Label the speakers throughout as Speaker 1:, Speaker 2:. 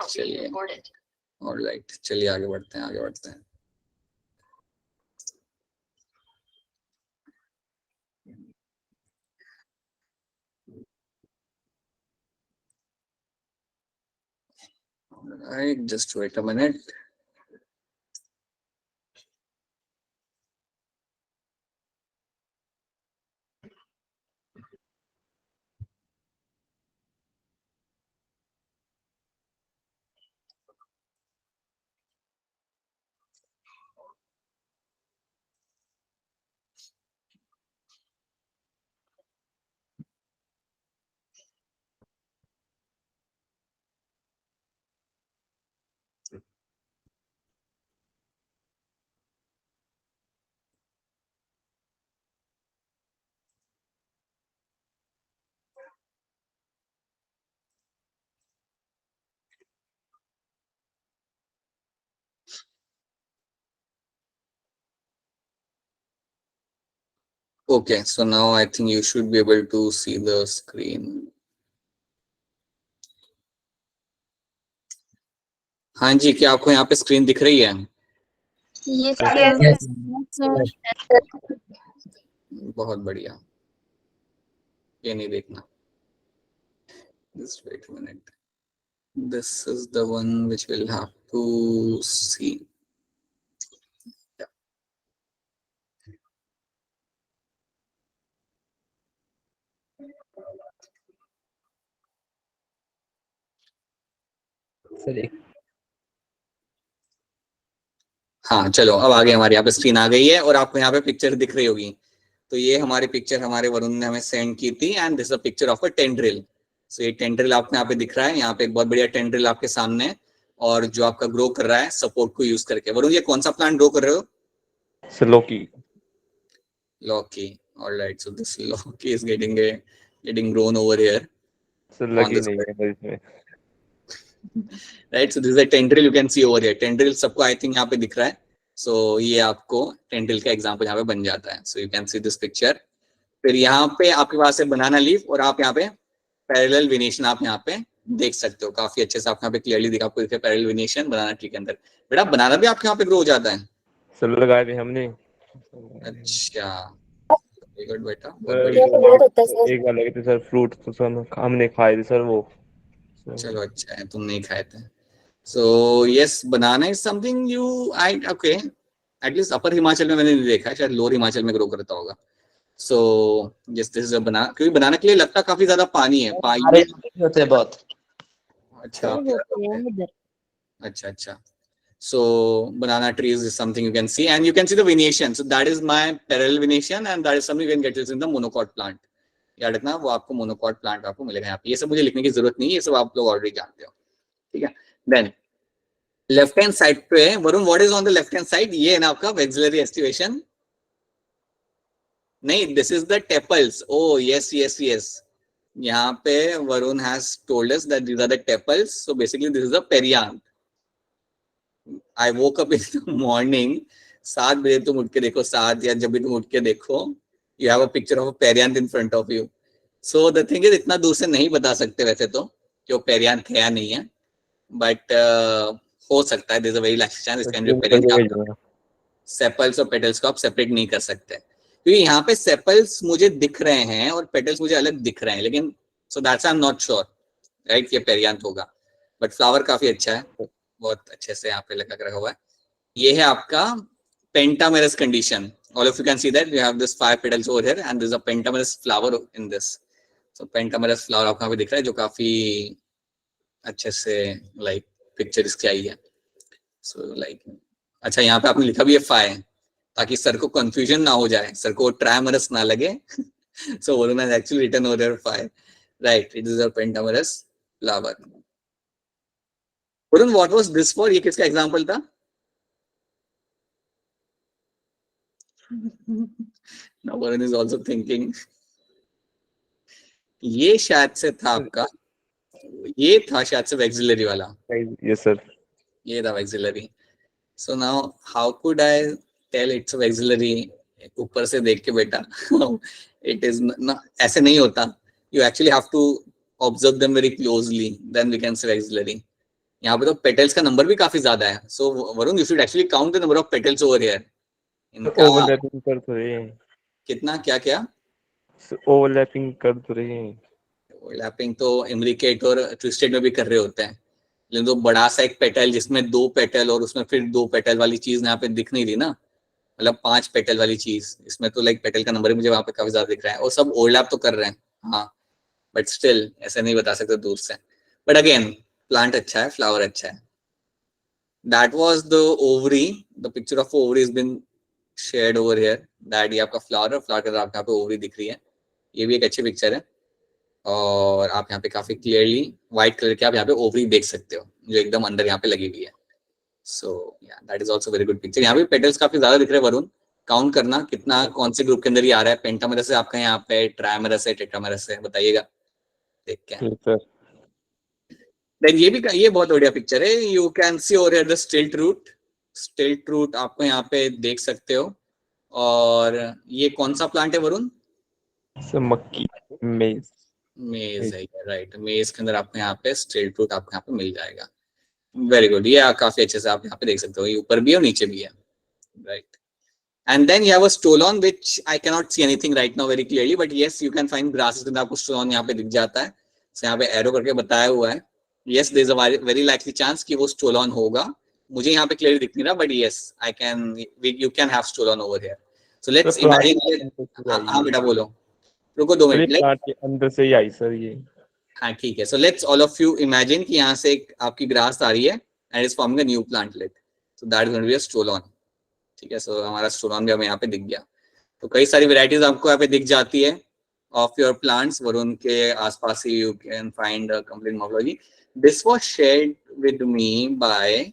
Speaker 1: चलिए, ऑलराइट, चलिए आगे बढ़ते हैं। Alright, just wait a minute. Okay, so now I think you should be able to see the screen. हाँ जी, क्या आपको यहाँ पे स्क्रीन दिख रही है?
Speaker 2: Yes, sir.
Speaker 1: बहुत बढ़िया, ये नहीं देखना. Just wait a minute. This is the one which we'll have to see. हाँ चलो, अब आगे हमारे यहाँ पे स्क्रीन आ गई है और आपको यहाँ पे पिक्चर दिख रही होगी. तो ये हमारी पिक्चर हमारे वरुण ने हमें सेंड की थी and this is a picture of a tendril. So ये टेंड्रिल आपको यहाँ पे दिख रहा है. यहाँ पे एक बहुत बढ़िया टेंड्रिल आपके सामने है और जो आपका ग्रो कर रहा है सपोर्ट को यूज करके. वरुण, ये कौन सा प्लांट ग्रो कर रहे हो? Lauki. Alright, so this lauki is getting grown over here.
Speaker 3: लगी नहीं है इसमें.
Speaker 1: Right, so this is a tendril you can see over here. Tendril सबको I think यहाँ पे दिख रहा है. So ये आपको tendril का एग्जाम्पल यहाँ पे बन जाता है. So you can see this picture. फिर यहाँ पे आपके पास है बनाना लीफ और आप यहाँ पे पैरेलल वेनेशन आप यहाँ पे देख सकते हो. काफी अच्छे से आप यहाँ पे क्लियरली दिखा, आपको पैरेलल वेनेशन बनाना ट्री के अंदर. बेटा बनाना भी आपके यहाँ पे ग्रो हो जाता है?
Speaker 3: सर लगाए थे हमने.
Speaker 1: अच्छा, गुड बेटा.
Speaker 3: एक बार लगे थे सर फ्रूट, तो सर हमने खाए थे सर वो.
Speaker 1: चलो अच्छा है, तुम नहीं खाए थे. So yes, banana is something okay. At least upper Himachal में मैंने नहीं देखा है, शायद लोअर हिमाचल में ग्रो करता होगा. So yes, this is a banana. क्योंकि बनाना के लिए लगता काफी ज्यादा पानी है. पानी
Speaker 4: होते हैं बहुत.
Speaker 1: अच्छा. So banana trees is something you can see and you can see the venation. So that is my parallel venation and that is something you can get in the monocot plant. याद रखना, वो आपको monocot plant आपको मिलेगा यहाँ पे. ये सब मुझे लिखने की जरूरत नहीं है, ये सब आप लोग ऑलरेडी जानते हो. ठीक है. देन लेफ्ट हैंड साइड पे Varun, what is on the left hand side? ये है ना आपका वेक्सिलरी एस्टिवेशन. नहीं, this is the tepals. Oh yes. यहाँ पे Varun has told us that these are the tepals. So basically this is the perianth. I woke up in the morning. 7 बजे तुम उठ के देखो, 7 या जब भी तुम उठ के देखो, you have a picture of a perianth in front of you. So the thing is, इतना दूर से नहीं बता सकते वैसे तो कि वो पेरियांथ है या नहीं है, बट हो सकता है. There is a very large chance it can be perianth. Sepals और पेटल्स को आप सेपरेट नहीं कर सकते, क्योंकि यहाँ पे सेपल्स मुझे दिख रहे हैं और पेटल्स मुझे अलग दिख रहे हैं, लेकिन so that's I am not sure right ये पेरियांथ होगा. बट फ्लावर काफी अच्छा है, बहुत अच्छे से यहाँ पे लगा रखा हुआ है. ये है आपका pentamerous condition. All of you can see that you have this 5 petals over here and there's a pentamerous flower in this. So pentamerous flower आपको यहाँ पे दिख रहा है, जो काफी अच्छे से लाइक पिक्चर इसकी आई है. So like अच्छा, यहाँ पे आपने लिखा भी है 5 ताकि सर को कंफ्यूजन ना हो जाए, सर को ट्रायमरस ना लगे. So Varun has actually written over there 5. Right, it is a pentamerous flower. Varun, what was this for? ये किसका एग्जाम्पल था? Now Varun is also thinking. ये शायद से था आपका, ये था शायद से वेक्सिलरी वाला.
Speaker 3: यस सर,
Speaker 1: ये था vexillary. So now how could I tell it's vexillary? ऊपर से देख के बेटा, इट इज ऐसे नहीं होता. You actually have to observe them very closely, then we can say vexillary. यहाँ पे तो पेटल्स का नंबर भी काफी ज्यादा है. So Varun, you should actually count the number of petals over here. इनका
Speaker 3: ओवरलैपिंग कर तो रहे हैं,
Speaker 1: कितना, क्या क्या
Speaker 3: ओवरलैपिंग कर तो रहे हैं.
Speaker 1: ओवरलैपिंग तो इम्ब्रिकेट और ट्विस्टेड में भी कर रहे होते हैं. लेकिन तो बड़ा सा एक पेटल जिसमें 2 पेटल और उसमें फिर 2 पेटल वाली चीज यहाँ पे दिख नहीं रही ना, मतलब 5 पेटल वाली चीज, इसमें तो लाइक पेटल का नंबर ही मुझे वहां पे काफी ज्यादा दिख रहा है और सब ओवरलैप तो कर रहे हैं. हाँ, बट स्टिल ऐसे नहीं बता सकते दूर से. बट अगेन प्लांट अच्छा है, फ्लावर अच्छा है. That was the ovary. The picture of ovary is been shared over here. That ये आपका फ्लावर है, फ्लावर के अंदर आपको यहाँ पे ओवरी दिख रही है. ये भी एक अच्छी पिक्चर है और आप यहाँ पे काफी क्लियरली व्हाइट कलर के आप यहाँ पे ओवरी देख सकते हो जो एकदम अंदर यहाँ पे लगी हुई है. सो या that is also very good picture. यहाँ पे पेटल्स काफी ज्यादा दिख रहे हैं वरुण. काउंट करना कितना, कौन से ग्रुप के अंदर ये आ रहा है. पेंटामेरस है आपका यहाँ पे, ट्राइमेरस है, टेट्रामेरस है, बताइएगा देख के.
Speaker 3: ठीक सर.
Speaker 1: देन ये बहुत बढ़िया पिक्चर है. You can see over here the stilt root. Stilt root आपको यहाँ पे देख सकते हो. और ये कौन सा प्लांट है वरुण?
Speaker 3: सर मक्की, मेज.
Speaker 1: मेज है, राइट. मेज के अंदर आपको यहाँ पे स्टिल्ट रूट आपको यहाँ पे मिल जाएगा. Very good. ये काफी अच्छे से आप यहाँ पे देख सकते हो. ये ऊपर भी है और नीचे भी है, right. And then you have a stolon which I cannot see anything right now very clearly, but yes you can find grasses के अंदर आपको stolon यहाँ पे दिख जाता है. So यहाँ पे एरो करके बताया हुआ है. Yes, there is a very likely chance कि वो stolon होगा. मुझे यहाँ पे clearly दिख नहीं रहा, but yes, you can have stolon over here. So let's imagine. हाँ बेटा बोलो, रुको 2 मिनट.
Speaker 3: प्लांट के अंदर से ही आई सर ये.
Speaker 1: हाँ ठीक है. So let's all of you imagine कि यहाँ से एक आपकी ग्रास आ रही है and is forming a new plantlet. So that is going to be a stolon. ठीक है. सो हमारा स्टोलॉन भी हमें यहाँ पे दिख गया. तो कई सारी वेराइटीज आपको यहाँ पे दिख जाती है ऑफ योर प्लांट्स. वरुण के आसपास ही you can find complete morphology. This was shared with me by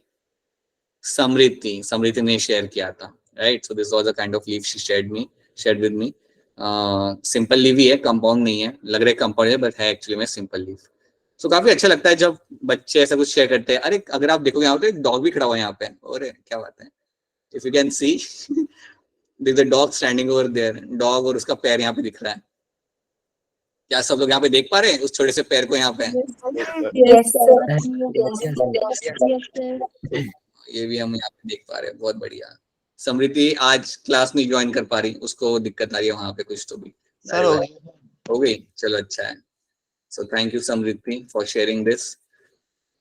Speaker 1: Smriti. Smriti ने शेयर किया था, right. So this was a kind of leaf she shared with me. Simple leaf ही है, कंपाउंड नहीं है. लग रहा है कंपाउंड है बट है एक्चुअली में सिंपल लीफ. सो काफी अच्छा लगता है जब बच्चे ऐसा कुछ शेयर करते हैं. अरे अगर आप देखोगे यहाँ पे एक डॉग भी खड़ा हुआ है यहाँ पे. अरे क्या बात है. If you can see, there's a dog standing over there. Dog और उसका पैर यहाँ पे दिख रहा है. क्या सब लोग यहाँ पे देख पा रहे हैं उस छोटे से पैर को यहाँ पे?
Speaker 2: Yes, sir.
Speaker 1: ये भी हम यहाँ पे देख पा रहे हैं. बहुत बढ़िया. समृति आज क्लास नहीं ज्वाइन कर पा रही, उसको दिक्कत आ रही है वहां पे कुछ तो भी.
Speaker 4: सर
Speaker 1: हो गई. चलो अच्छा है. So thank you Smriti for sharing this.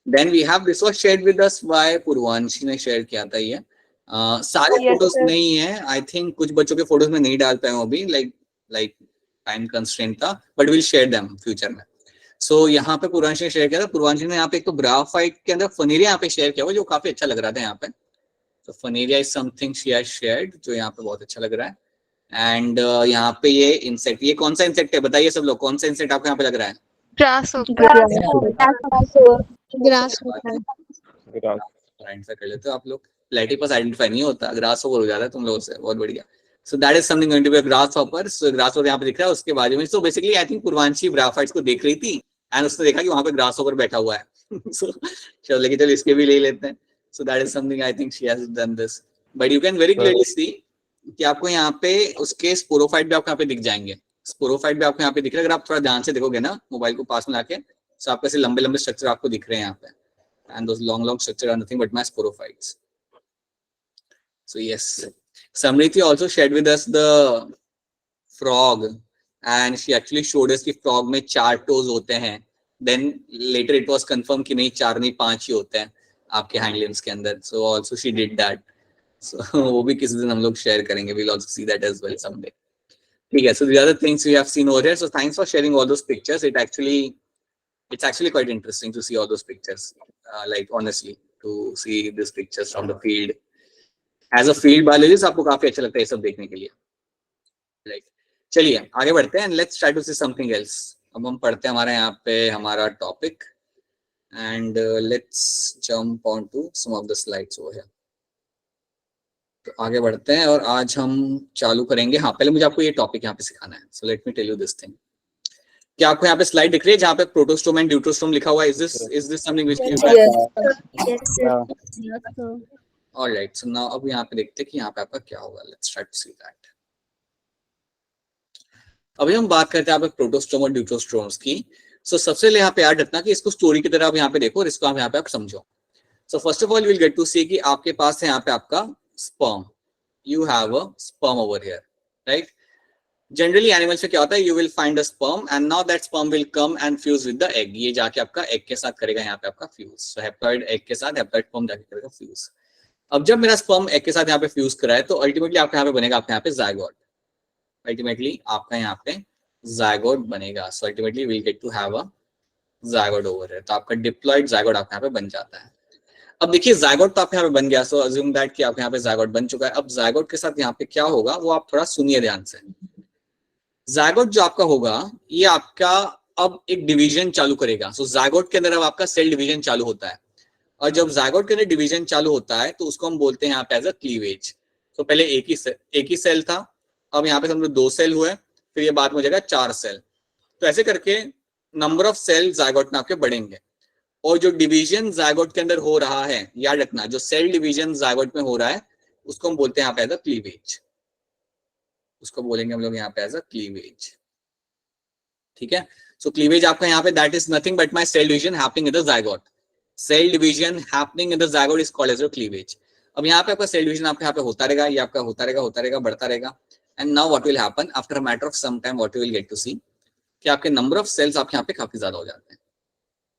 Speaker 1: Then we have this was shared with us by पूर्वांशी ने शेयर किया था ये. सारे फोटोज नहीं है. आई थिंक कुछ बच्चों के फोटोज में नहीं डाल पाए हूँ अभी, लाइक टाइम कंस्ट्रेंट था, but will share them future में. सो यहाँ पे पूर्वांशी ने शेयर किया था. पूर्वांशी ने यहाँ पे एक तो ब्राफाइट के अंदर फनेरिया यहाँ पे शेयर किया हुआ जो काफी अच्छा लग रहा था यहाँ पे. तो Funaria is something she has shared जो यहाँ पे बहुत अच्छा लग रहा है. एंड यहाँ पे ये इंसेक्ट, ये कौन सा इंसेक्ट है बताइए सब लोग. कौन सा इंसेक्ट आपको यहाँ पे लग रहा है?
Speaker 2: Grass.
Speaker 1: कर लेते हो आप लोग. प्लेटिपस आइडेंटिफाई नहीं होता, ग्रास ओवर हो जाता है तुम लोगों से. बहुत बढ़िया. So that is something going to be a grasshopper. So grasshopper यहाँ पे दिख रहा है उसके बाजू में. सो बेसिकली आई थिंक पूर्वांशी ब्राफाइट्स को देख रही थी एंड उसने देखा कि वहां पे ग्रासहॉपर बैठा हुआ है. सो चलो लेकिन चलो इसके भी ले लेते हैं. सो that is something I think she has done this. But you can very clearly see कि आपको यहाँ पे उसके स्पोरोफाइट भी आपको यहाँ पे दिख जाएंगे. स्पोरोफाइट भी आपको यहाँ पे दिख रहा है अगर आप थोड़ा ध्यान से देखोगे ना मोबाइल को पास में लाके. सो आपको ऐसे लंबे लंबे स्ट्रक्चर आपको दिख रहे हैं यहाँ पे. And those long structure are nothing but my sporophytes. So yes, Samriti also shared with us the frog, and she actually showed us कि frog में 4 toes होते हैं. Then later it was confirmed कि नहीं 4 नहीं 5 ही होते हैं आपके hind limbs के अंदर. So also she did that. So वो भी किसी दिन हम लोग share करेंगे. We'll also see that as well someday. ठीक है. So the other things we have seen over here. So thanks for sharing all those pictures. It's actually quite interesting to see all those pictures. Like honestly, to see these pictures from the field. As a field biologist, आपको काफी अच्छा लगता है ये सब देखने के लिए. Like, चलिए आगे बढ़ते हैं and let's try to see something else. अब हम पढ़ते हैं हमारे यहाँ पे हमारा topic and let's jump on to some of the slides over here. तो आगे बढ़ते हैं और आज हम चालू करेंगे. हाँ पहले मुझे आपको ये टॉपिक यहाँ पे सिखाना है. So let me tell you this thing. क्या आपको यहाँ पे स्लाइड दिख रही है जहाँ पे प्रोटोस्टोम एंड ड्यूटोस्टोम लिखा हुआ है? Is this something which you can? Alright. So now अब यहाँ पे देखते हैं कि यहाँ पे आपका क्या होगा. Let's try to see that. अभी हम बात करते हैं यहाँ पे प्रोटोस्टोम और ड्यूटोस्टोम्स की. सो सबसे पहले यहाँ पे याद रखना कि इसको स्टोरी की तरह आप यहाँ पे देखो और इसको आप यहाँ पे आप समझो. So first of all, you will get to see कि आपके पास है यहाँ पे आपका sperm. You have a sperm over here, right? Generally animals में क्या होता है, you will find a sperm and now that sperm will come and fuse with the egg. ये जाके आपका egg के साथ करेगा यहाँ पे आपका fuse. So haploid egg के साथ haploid sperm जाके करेगा fuse. अब जब मेरा sperm egg के साथ यहाँ पे fuse करा है तो ultimately आपका यहाँ पे बनेगा आपका यहाँ पे zygote. Ultimately आपका यहाँ पे zygote बनेगा. So ultimately we'll get to have a zygote over here. तो आपका diploid zygote आपका यहाँ पे बन जाता है. अब देखिए zygote तो आपके यहाँ पे बन गया. So assume that कि आपके यहाँ पे zygote बन चुका है. अब zygote के साथ यहाँ पे क्या होगा वो आप थोड़ा सुनिए ध्यान से. zygote जो आपका होगा ये आपका अब एक डिवीजन चालू करेगा. So zygote के अंदर अब आपका सेल डिवीजन चालू होता है और जब zygote के अंदर डिवीजन चालू होता है तो उसको हम बोलते हैं यहाँ पे एज अ क्लीवेज. तो पहले एक ही सेल था, अब यहाँ पे समझो 2 सेल हुए, फिर ये बाद में हो जाएगा 4 सेल. तो ऐसे करके नंबर ऑफ सेल zygote में आपके बढ़ेंगे और जो डिवीजन zygote के अंदर हो रहा है, याद रखना जो सेल डिवीजन zygote में हो रहा है उसको हम बोलते हैं यहाँ पे एज अ क्लीवेज. उसको बोलेंगे हम लोग यहाँ पे एज अ क्लीवेज. ठीक है. सो क्लीवेज आपका यहाँ पे that is nothing but my cell division happening in the zygote. Cell division happening in the zygote is called as a cleavage. अब यहाँ पे आपका सेल डिवीजन आपके यहाँ पे होता रहेगा, ये आपका होता रहेगा बढ़ता रहेगा. And now what will happen after a matter of some time what you will get to see कि आपके नंबर ऑफ सेल्स आपके यहाँ पे काफी ज्यादा हो जाते हैं.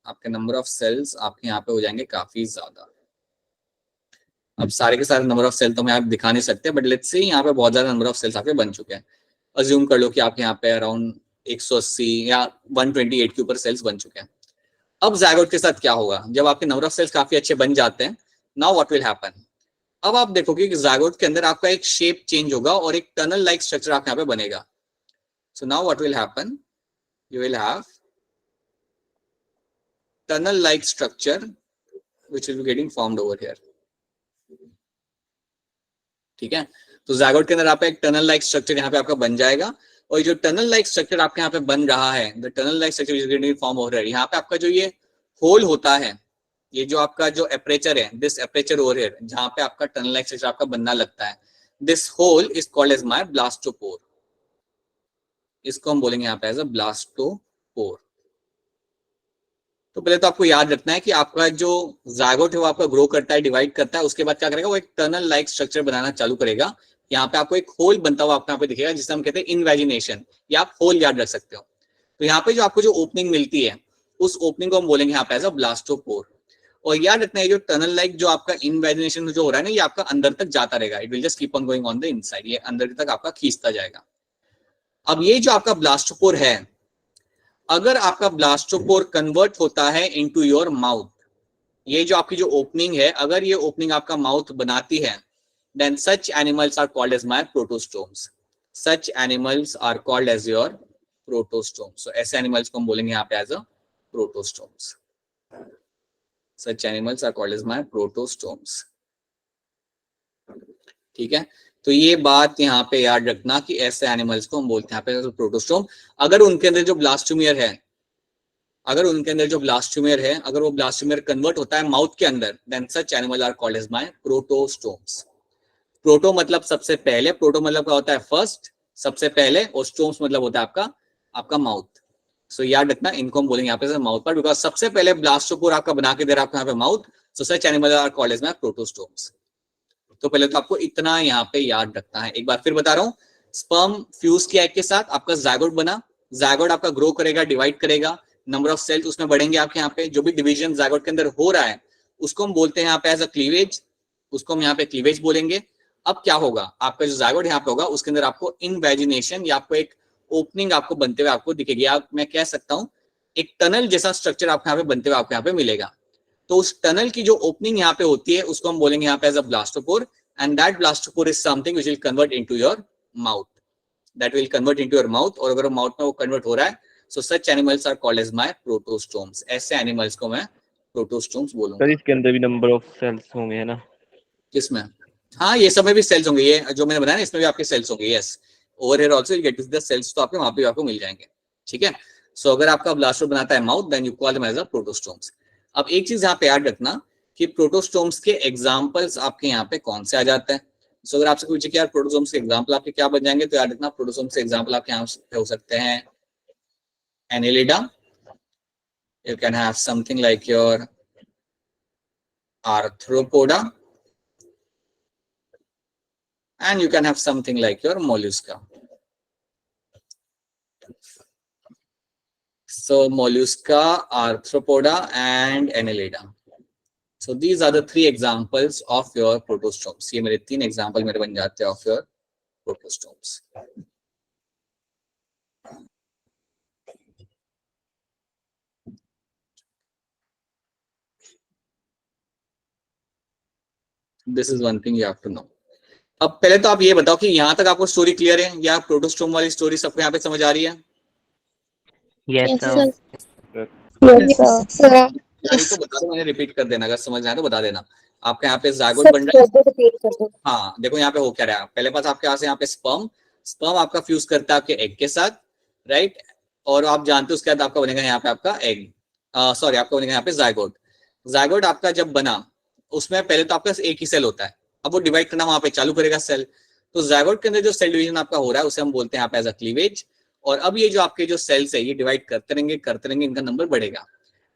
Speaker 1: आपके नंबर ऑफ सेल्स आपके यहाँ पे हो जाएंगे काफी ज्यादा. अब सारे के सारे नंबर ऑफ सेल तो मैं आप दिखा नहीं सकते बट लेट्स से यहाँ पे बहुत ज्यादा नंबर ऑफ सेल्स आपके बन चुके हैं. अज्यूम कर लो कि आपके यहाँ पे अराउंड 180 या 128 के ऊपर सेल्स बन चुके हैं. अब zygote के साथ क्या होगा जब आपके नंबर ऑफ सेल्स काफी अच्छे बन जाते हैं. नाउ व्हाट विल हैपन, अब आप देखोगे कि zygote के अंदर आपका एक शेप चेंज होगा और एक टनल लाइक स्ट्रक्चर आपके यहाँ पे बनेगा. So now what will happen, you will have tunnel like structure which will be getting formed over here. ठीक है. तो zygote के अंदर आपका एक टनल लाइक स्ट्रक्चर यहाँ पे आपका बन जाएगा और जो टनल लाइक स्ट्रक्चर आपके यहाँ पे बन रहा है, the tunnel like structure is getting form over here. यहाँ पे आपका जो ये होल होता है, ये जो आपका जो एपरेचर है, दिस एपरेचर ओवर हियर जहाँ पे आपका टनल लाइक स्ट्रक्चर आपका बनना लगता है, this whole is called as my blastopore. इसको हम बोलेंगे यहाँ पे एज अ ब्लास्टोपोर. तो पहले तो आपको याद रखना है कि आपका जो zygote है वो आपका ग्रो करता है, डिवाइड करता है, उसके बाद क्या करेगा वो एक टनल लाइक स्ट्रक्चर बनाना चालू करेगा. यहाँ पे आपको एक होल बनता हुआ आपको यहाँ पे दिखेगा जिसे हम कहते हैं इनवेजिनेशन, या आप होल याद रख सकते हो. तो यहाँ पे जो आपको जो ओपनिंग मिलती है उस ओपनिंग को हम बोलेंगे यहाँ पे एज अ ब्लास्टोपोर. और याद रखना है जो टनल लाइक जो आपका इनवेजिनेशन जो हो रहा है ना ये आपका अंदर तक जाता रहेगा. It will just keep on going on the inside, ये अंदर तक आपका खींचता जाएगा. अब ये जो आपका ब्लास्टोपोर है, अगर आपका ब्लास्टोपोर कन्वर्ट होता है इनटू योर माउथ, ये जो आपकी जो ओपनिंग है अगर ये ओपनिंग आपका माउथ बनाती है, then such animals are called as my protostomes. Such animals are called as your protostomes. So ऐसे एनिमल्स को हम बोलेंगे यहाँ पे as a protostomes. Such animals are called as my protostomes. ठीक है. तो ये बात यहाँ पे याद रखना कि ऐसे एनिमल्स को हम बोलते हैं यहाँ पे प्रोटोस्टोम. अगर उनके अंदर जो ब्लास्टोमियर है, अगर वो ब्लास्टोमियर कन्वर्ट होता है माउथ के अंदर, then such animal are called as my protostomes. Proto मतलब सबसे पहले, प्रोटो मतलब क्या होता है फर्स्ट, सबसे पहले, और स्टोम्स मतलब होता है आपका माउथ. सो याद रखना इनको हम बोलेंगे यहाँ पे माउथ पर, बिकॉज सबसे पहले ब्लास्टोपोर आपका बना के दे रहा है आपको यहाँ पे mouth. So such animal are called as my protostomes. तो पहले तो आपको इतना यहाँ पे याद रखना है. एक बार फिर बता रहा हूँ, स्पर्म फ्यूज किया एग के साथ, आपका zygote बना, zygote आपका ग्रो करेगा, डिवाइड करेगा, नंबर ऑफ सेल्स उसमें बढ़ेंगे आपके यहाँ पे. जो भी डिवीजन zygote के अंदर हो रहा है उसको हम बोलते हैं यहाँ पे एज अ क्लीवेज, उसको हम यहाँ पे क्लीवेज बोलेंगे. अब क्या होगा, आपका जो zygote यहाँ पे होगा उसके अंदर आपको इनवेजिनेशन या आपको एक ओपनिंग आपको बनते हुए आपको दिखेगी. आप मैं कह सकता हूँ एक टनल जैसा स्ट्रक्चर आपको यहाँ पे बनते हुए आपको यहाँ पे मिलेगा. तो उस टनल की जो ओपनिंग यहाँ पे होती है उसको हम बोलेंगे यहाँ पे as a blastopore. And that blastopore is something which will convert into your mouth. That will convert into your mouth. और अगर माउथ में वो कन्वर्ट हो रहा है, so such animals are called as my protostomes. ऐसे एनिमल्स को मैं प्रोटोस्टोम्स
Speaker 3: सर
Speaker 1: बोलूंगा.
Speaker 3: इसके अंदर भी नंबर ऑफ सेल्स होंगे है ना?
Speaker 1: किसमें? हाँ, ये सब में भी सेल्स होंगे. ये जो मैंने बताया ना इसमें भी आपके सेल्स होंगे. Yes, over here also you get to see the cells. तो आपके वहां पे आपको मिल जाएंगे. ठीक है. सो अगर आपका ब्लास्टो बनाता है mouth, then you call them as a protostomes. अब एक चीज यहाँ पे याद रखना कि प्रोटोस्टोम्स के एग्जांपल्स आपके यहाँ पे कौन से आ जाते हैं. सो अगर आपसे पूछे कि यार प्रोटोसोम्स के एग्जांपल आपके क्या बन जाएंगे, तो याद रखना प्रोटोसोम्स के एग्जांपल आपके यहाँ हो सकते हैं Annelida, you can have something like your arthropoda, and you can have something like your mollusca. So mollusca, arthropoda, and annelida. So these are the 3 examples of your protostomes. ये मेरे 3 example मेरे बन जाते हैं of your protostomes. This is one thing you have to know. अब पहले तो आप ये बताओ कि यहाँ तक आपको स्टोरी क्लियर है या प्रोटोस्टोम वाली स्टोरी सबको यहाँ पे समझ आ रही है?
Speaker 4: Yes,
Speaker 2: Yes,
Speaker 4: sir.
Speaker 2: sir. Yes, sir.
Speaker 1: यानी तो बता दो, मैंने रिपीट कर देना, अगर समझ आए तो बता देना। आपके यहाँ पे जायगोट
Speaker 2: सर,
Speaker 1: बन रहा है।
Speaker 2: रिपीट कर दो।
Speaker 1: हाँ देखो यहाँ पे हो क्या रहा है, पहले पास आपके यहाँ पे स्पर्म आपका फ्यूज करता है आपके एग के साथ, राइट, और आप जानते हो उसके बाद आपका बनेगा यहाँ पे आपका एग, सॉरी आपका बनेगा यहाँ पे जायगोट आपका जब बना उसमें पहले तो आपका एक ही सेल होता है, अब वो डिवाइड करना वहां पे चालू करेगा सेल, तो जायगोट के अंदर जो सेल डिवीजन आपका हो रहा है उसे हम बोलते हैं यहाँ पे एज अ क्लीवेज, और अब ये जो आपके जो सेल्स है ये डिवाइड करते रहेंगे, इनका नंबर बढ़ेगा।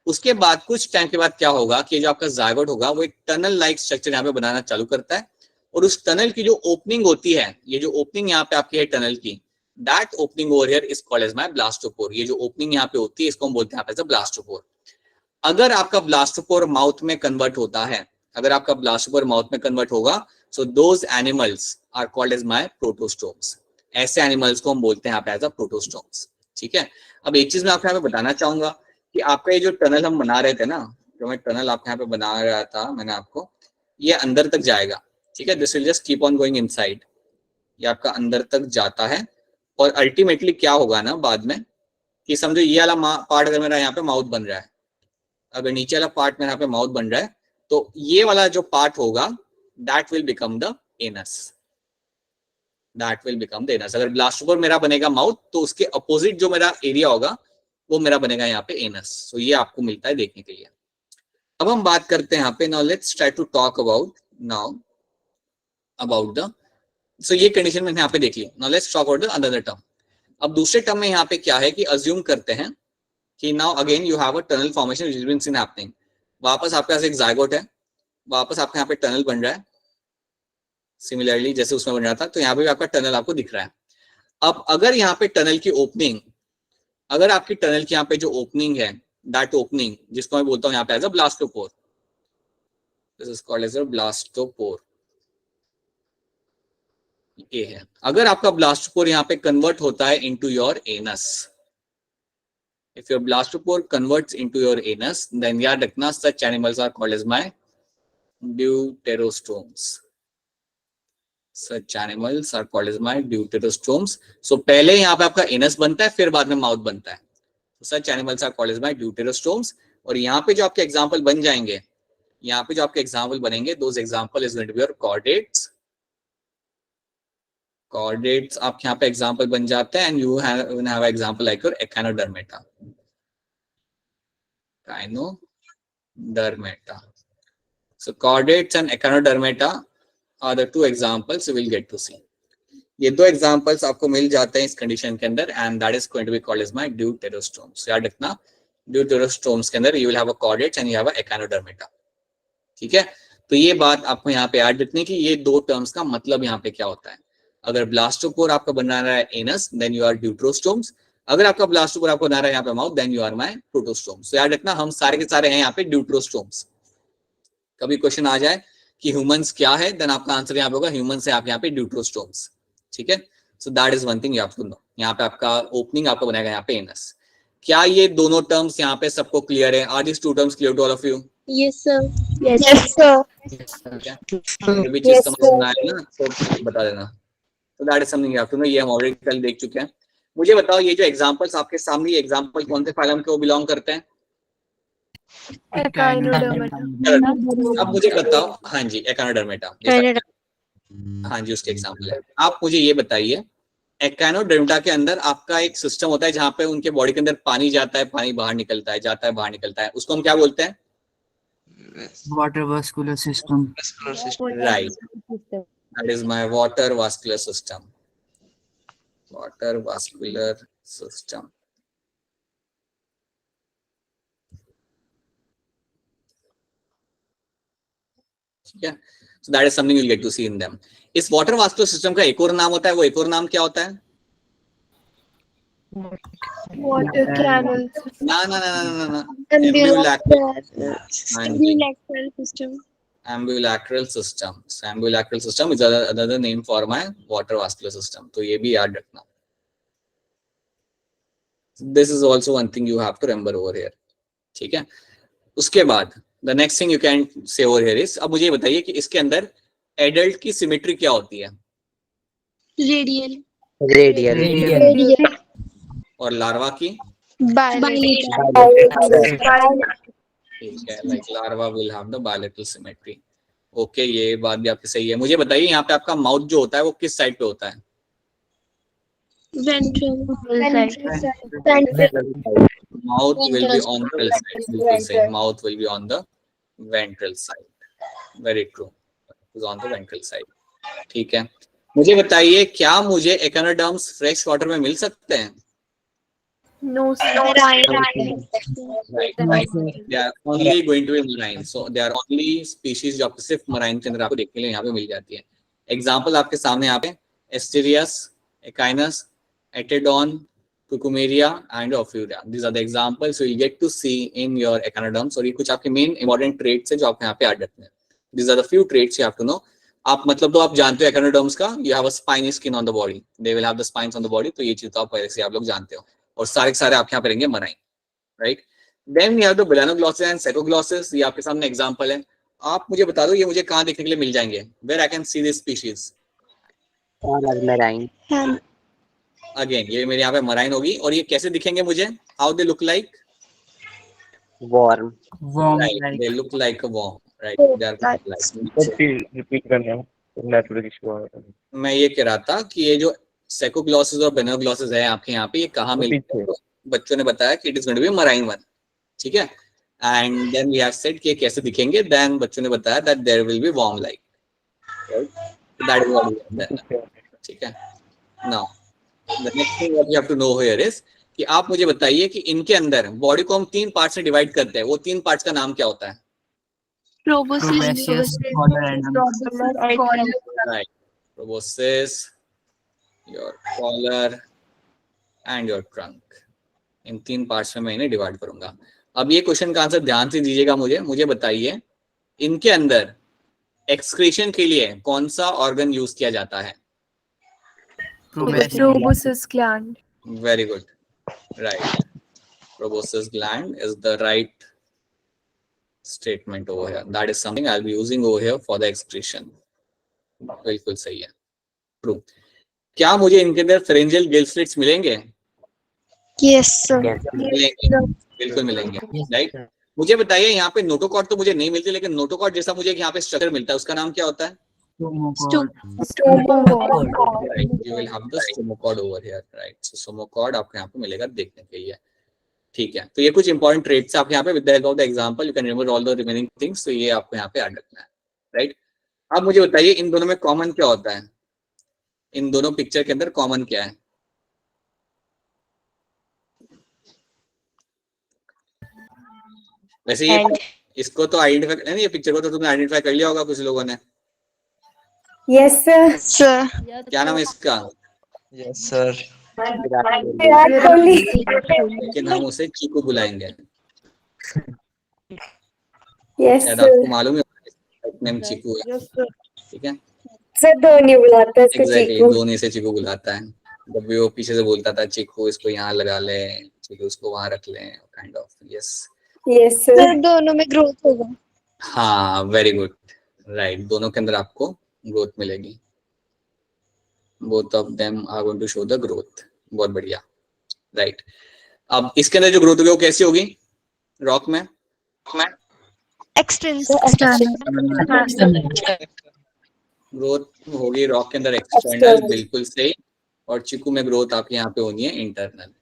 Speaker 1: उसके बाद कुछ टाइम के बाद क्या होगा कि जो आपका जायगोट होगा वो एक टनल लाइक स्ट्रक्चर यहाँ पे बनाना चालू करता है, और उस टनल की जो ओपनिंग होती है, ये जो ओपनिंग यहाँ पे आपकी है टनल की, that opening over here is called as my blastopore. ये जो ओपनिंग यहाँ पे होती है इसको हम बोलते हैं यहाँ पे ब्लास्टोपोर। अगर आपका ब्लास्टोपोर माउथ में कन्वर्ट होता है, अगर आपका ब्लास्टोपोर माउथ में कन्वर्ट होगा, so those animals are called as my protostomes. ऐसे एनिमल्स को हम बोलते हैं यहाँ पे एज अ प्रोटोस्टोम्स। ठीक है, अब एक चीज मैं आपको यहाँ पे बताना चाहूंगा कि आपका ये जो टनल हम बना रहे थे ना, जो मैं टनल आपके यहाँ पे बना रहा था मैंने आपको, ये अंदर तक जाएगा। ठीक है, this will just keep on going inside, ये आपका अंदर तक जाता है, और अल्टीमेटली क्या होगा ना बाद में कि समझो ये वाला पार्ट अगर मेरा यहाँ पे माउथ बन रहा है, अगर नीचे वाला पार्ट मेरा यहाँ पे माउथ बन रहा है, तो ये वाला जो पार्ट होगा that will become the anus, that will become the anus. अगर ब्लास्टोपोर मेरा बनेगा माउथ, तो उसके अपोजिट जो मेरा एरिया होगा वो मेरा बनेगा यहाँ पे एनस। सो ये आपको मिलता है देखने के लिए। अब हम बात करते हैं यहाँ पे, now let's try to talk about the, so ये कंडीशन मैंने यहाँ पे देख ली। Now let's talk about the another term. अब दूसरे टर्म में यहाँ पे क्या है कि अज्यूम करते हैं कि now again you have a tunnel formation which is been seen happening. वापस आपके पास एक जायगोट है, वापस आपके यहाँ पे टनल बन रहा है सिमिलरली जैसे उसमें बन रहा था, तो यहाँ पे भी आपका टनल आपको दिख रहा है। अब अगर यहाँ पे टनल की ओपनिंग, अगर आपकी टनल की यहाँ पे जो ओपनिंग है, दैट ओपनिंग जिसको मैं बोलता हूँ यहाँ पे as a blastopore, this is called as a blastopore, ये है। अगर आपका ब्लास्टोपोर यहाँ पे कन्वर्ट होता है into your anus, if your blastopore converts into your anus, then yeah, रखना such animals are called as my deuterostomes. Such animals are called as my deuterostomes. So पहले यहाँ पे आपका एनस बनता है, फिर बाद में माउथ बनता है। So such animals are called as my deuterostomes. और यहाँ पे जो आपके एग्जाम्पल बन जाएंगे, यहाँ पे जो आपके एग्जाम्पल बनेंगे, those example is going to be your chordates. Chordates आपके यहाँ पे एग्जाम्पल बन जाते हैं, and you have example like your echinodermata. Echinodermata. So chordates and echinodermata are the 2 examples you will get to see. ये 2 examples आपको मिल जाते हैं इस कंडीशन के अंदर, and that is going to be called as my deuterostomes. याद रखना, deuterostomes के अंदर you will have a chordates and you have a echinodermata. ठीक है, तो ये बात आपको यहाँ पे याद रखनी कि ये 2 टर्म्स का मतलब यहाँ पे क्या होता है। अगर ब्लास्टोपोर आपका बना रहा है anus, then you are deuterostomes. अगर आपका ब्लास्टोपोर आपको बना रहा है यहाँ पे mouth, then you are my protostomes. तो याद रखना हम सारे के सारे हैं यहाँ पे ड्यूटरोस्टोम्स। कभी क्वेश्चन आ जाए कि ह्यूमंस क्या है, देन आपका आंसर यहाँ पे होगा ह्यूमंस है आप यहाँ पे ड्यूटरोस्टोम्स। ठीक है, so that is one thing you have to know. यहाँ पे आपका ओपनिंग आपका बनाएगा यहाँ पे एनस। क्या ये दोनों टर्म्स यहाँ पे सबको क्लियर है? Are this 2 terms clear to all of you?
Speaker 2: Yes, sir. Yes, sir.
Speaker 1: भी चीज
Speaker 2: Yes,
Speaker 1: समझ
Speaker 2: sir.
Speaker 1: में आए ना तो बता देना। तो that is something you have to know. ये हम ऑलरेडी कल देख चुके हैं। मुझे बताओ ये जो एग्जांपल्स आपके सामने, एग्जांपल कौन से फाइलम को बिलोंग करते हैं? अब मुझे बताओ, हाँ जी एकानोडर्मेटा, हाँ जी उसके एग्जांपल है। आप मुझे ये बताइए, एकानोडर्मेटा के अंदर आपका एक सिस्टम होता है जहाँ पे उनके बॉडी के अंदर पानी जाता है, पानी बाहर निकलता है, जाता है बाहर निकलता है, उसको हम क्या बोलते हैं?
Speaker 4: Water vascular system.
Speaker 1: Right. That is my water vascular system. Water vascular system. ठीक है, so that is something you'll get to see in them. इस वाटर वास्कुलर सिस्टम का एक और नाम होता है, वो एक और नाम क्या होता है?
Speaker 2: Water canals.
Speaker 1: ना ना ना ना ना ना,
Speaker 2: Ambulacral system.
Speaker 1: ambulacral system. So ambulacral system is another name for my water vascular system. तो ये भी याद रखना. This is also one thing you have to remember over here. ठीक है, उसके बाद the next thing you can say over here is, अब मुझे ये बताइए कि इसके अंदर एडल्ट की सिमेट्री क्या होती है?
Speaker 2: Radial.
Speaker 4: Radial.
Speaker 1: और लार्वा की?
Speaker 2: Bilateral.
Speaker 1: ठीक है, like larva will have the bilateral symmetry. Okay, ये बात भी आपकी सही है. मुझे बताइए यहाँ पे आपका माउथ जो होता है वो किस साइड पे होता है?
Speaker 2: Ventral.
Speaker 1: Mouth will be on the ventral side. बिल्कुल सही, mouth will be on the ventral side. Very true. It's on the ventral side. ठीक है, मुझे बताइए क्या मुझे एकानोडर्म्स फ्रेश वाटर में मिल सकते हैं?
Speaker 2: No, marine.
Speaker 1: Right. They are only going to be marine. So they are only species जो आपको सिर्फ marine के अंदर आपको देखने के लिए यहाँ पे मिल जाती है. Example आपके सामने यहाँ पे Asterias, Echinus, Etodon, Cucumeria and Ophiuria. These are the examples you will get to see in your echinoderms. और ये कुछ आपके main important traits है जो आपको यहाँ पे ऐड रखने हैं. These are the few traits you have to know. आप मतलब तो आप जानते हो echinoderms का, you have a spiny skin on the body. They will have the spines on the body. तो ये चीज तो आप पहले से आप लोग जानते हो. और सारे आपके यहाँ पे रहेंगे marine, right. Then we have the Balanoglossus and Saccoglossus. ये आपके सामने एग्जांपल है. आप मुझे बता दो ये मुझे कहाँ देखने के लिए मिल जाएंगे? Where I can see this species?
Speaker 4: Marine.
Speaker 1: Again ये मेरे यहाँ पे मराइन होगी. और ये कैसे दिखेंगे मुझे? How they look like?
Speaker 4: Worm.
Speaker 1: Right, they look like a worm, right? They are like.
Speaker 3: Repeat करना नेटवर्क इशू आ रहा है.
Speaker 1: मैं ये कह रहा था कि ये जो सेकोग्लॉसिस और बेलानोग्लॉसिस है आपके यहाँ पे, ये कहाँ मिलते हैं? बच्चों ने बताया कि it is going to be marine one. ठीक है, and then we have said कि कैसे दिखेंगे. देन बच्चों ने बताया that there will be worm like, right. That is what. ठीक है, now the next thing what you have to know here is कि आप मुझे बताइए कि इनके अंदर बॉडी को हम 3 पार्ट्स में डिवाइड करते हैं. वो 3 पार्ट्स का नाम क्या होता है?
Speaker 4: Proboscis, collar and
Speaker 1: Right, proboscis, your collar and your trunk. In 3 parts में मैं इन्हें डिवाइड करूंगा. अब ये क्वेश्चन का आंसर ध्यान से दीजिएगा. मुझे बताइए इनके अंदर एक्सक्रीशन के लिए कौन सा ऑर्गन यूज किया जाता है?
Speaker 2: Proboscis gland.
Speaker 1: Very good, right. Proboscis gland is the right statement over here. That is something I'll be using over here for the excretion. बिल्कुल सही है, ट्रू. क्या मुझे इनके अंदर pharyngeal gill slits मिलेंगे?
Speaker 2: Yes, sir.
Speaker 1: मिलेंगे, बिल्कुल मिलेंगे, राइट. मुझे बताइए यहाँ पे नोटोकॉर्ड तो मुझे नहीं मिलती, लेकिन नोटोकॉर्ड जैसा मुझे यहाँ पे स्ट्रक्चर मिलता है, उसका नाम क्या होता है? Right, you will have the stomachod over here, right. So stomachod आपको यहाँ पे मिलेगा देखने के लिए. ठीक है, तो ये कुछ इंपॉर्टेंट ट्रेट्स आपके यहाँ पे with the help of the example you can remember all the remaining things. तो ये आपको यहाँ पे ऐड रखना है, राइट. अब मुझे बताइए इन दोनों में कॉमन क्या होता है? इन दोनों पिक्चर के अंदर कॉमन क्या है? वैसे ये इसको तो आइडेंटिफाई नहीं, ये पिक्चर को तो तुमने आइडेंटिफाई कर लिया होगा कुछ लोगों ने.
Speaker 2: Yes, sir.
Speaker 1: क्या नाम है इसका?
Speaker 3: Yes sir.
Speaker 1: लेकिन हम उसे चीकू बुलाएंगे.
Speaker 2: Yes,
Speaker 1: शायद आपको मालूम है नेम चीकू है. ठीक है,
Speaker 2: सर धोनी बुलाता है इसको
Speaker 1: एग्जैक्टली,
Speaker 2: चीकू.
Speaker 1: धोनी से चीकू बुलाता है. जब भी वो पीछे से बोलता था चीकू इसको यहाँ लगा ले, चीकू उसको वहां रख ले, kind of. Yes
Speaker 2: Yes, sir. दोनों में ग्रोथ होगा.
Speaker 1: हाँ, वेरी गुड, राइट. दोनों के अंदर आपको ग्रोथ मिलेगी. Both of them are going to show the growth. बहुत बढ़िया, राइट. अब इसके अंदर जो ग्रोथ होगी वो कैसी होगी? रॉक में ग्रोथ होगी, रॉक के अंदर एक्सटर्नल, बिल्कुल सही. और चिकू में ग्रोथ आपके यहाँ पे होनी है internal.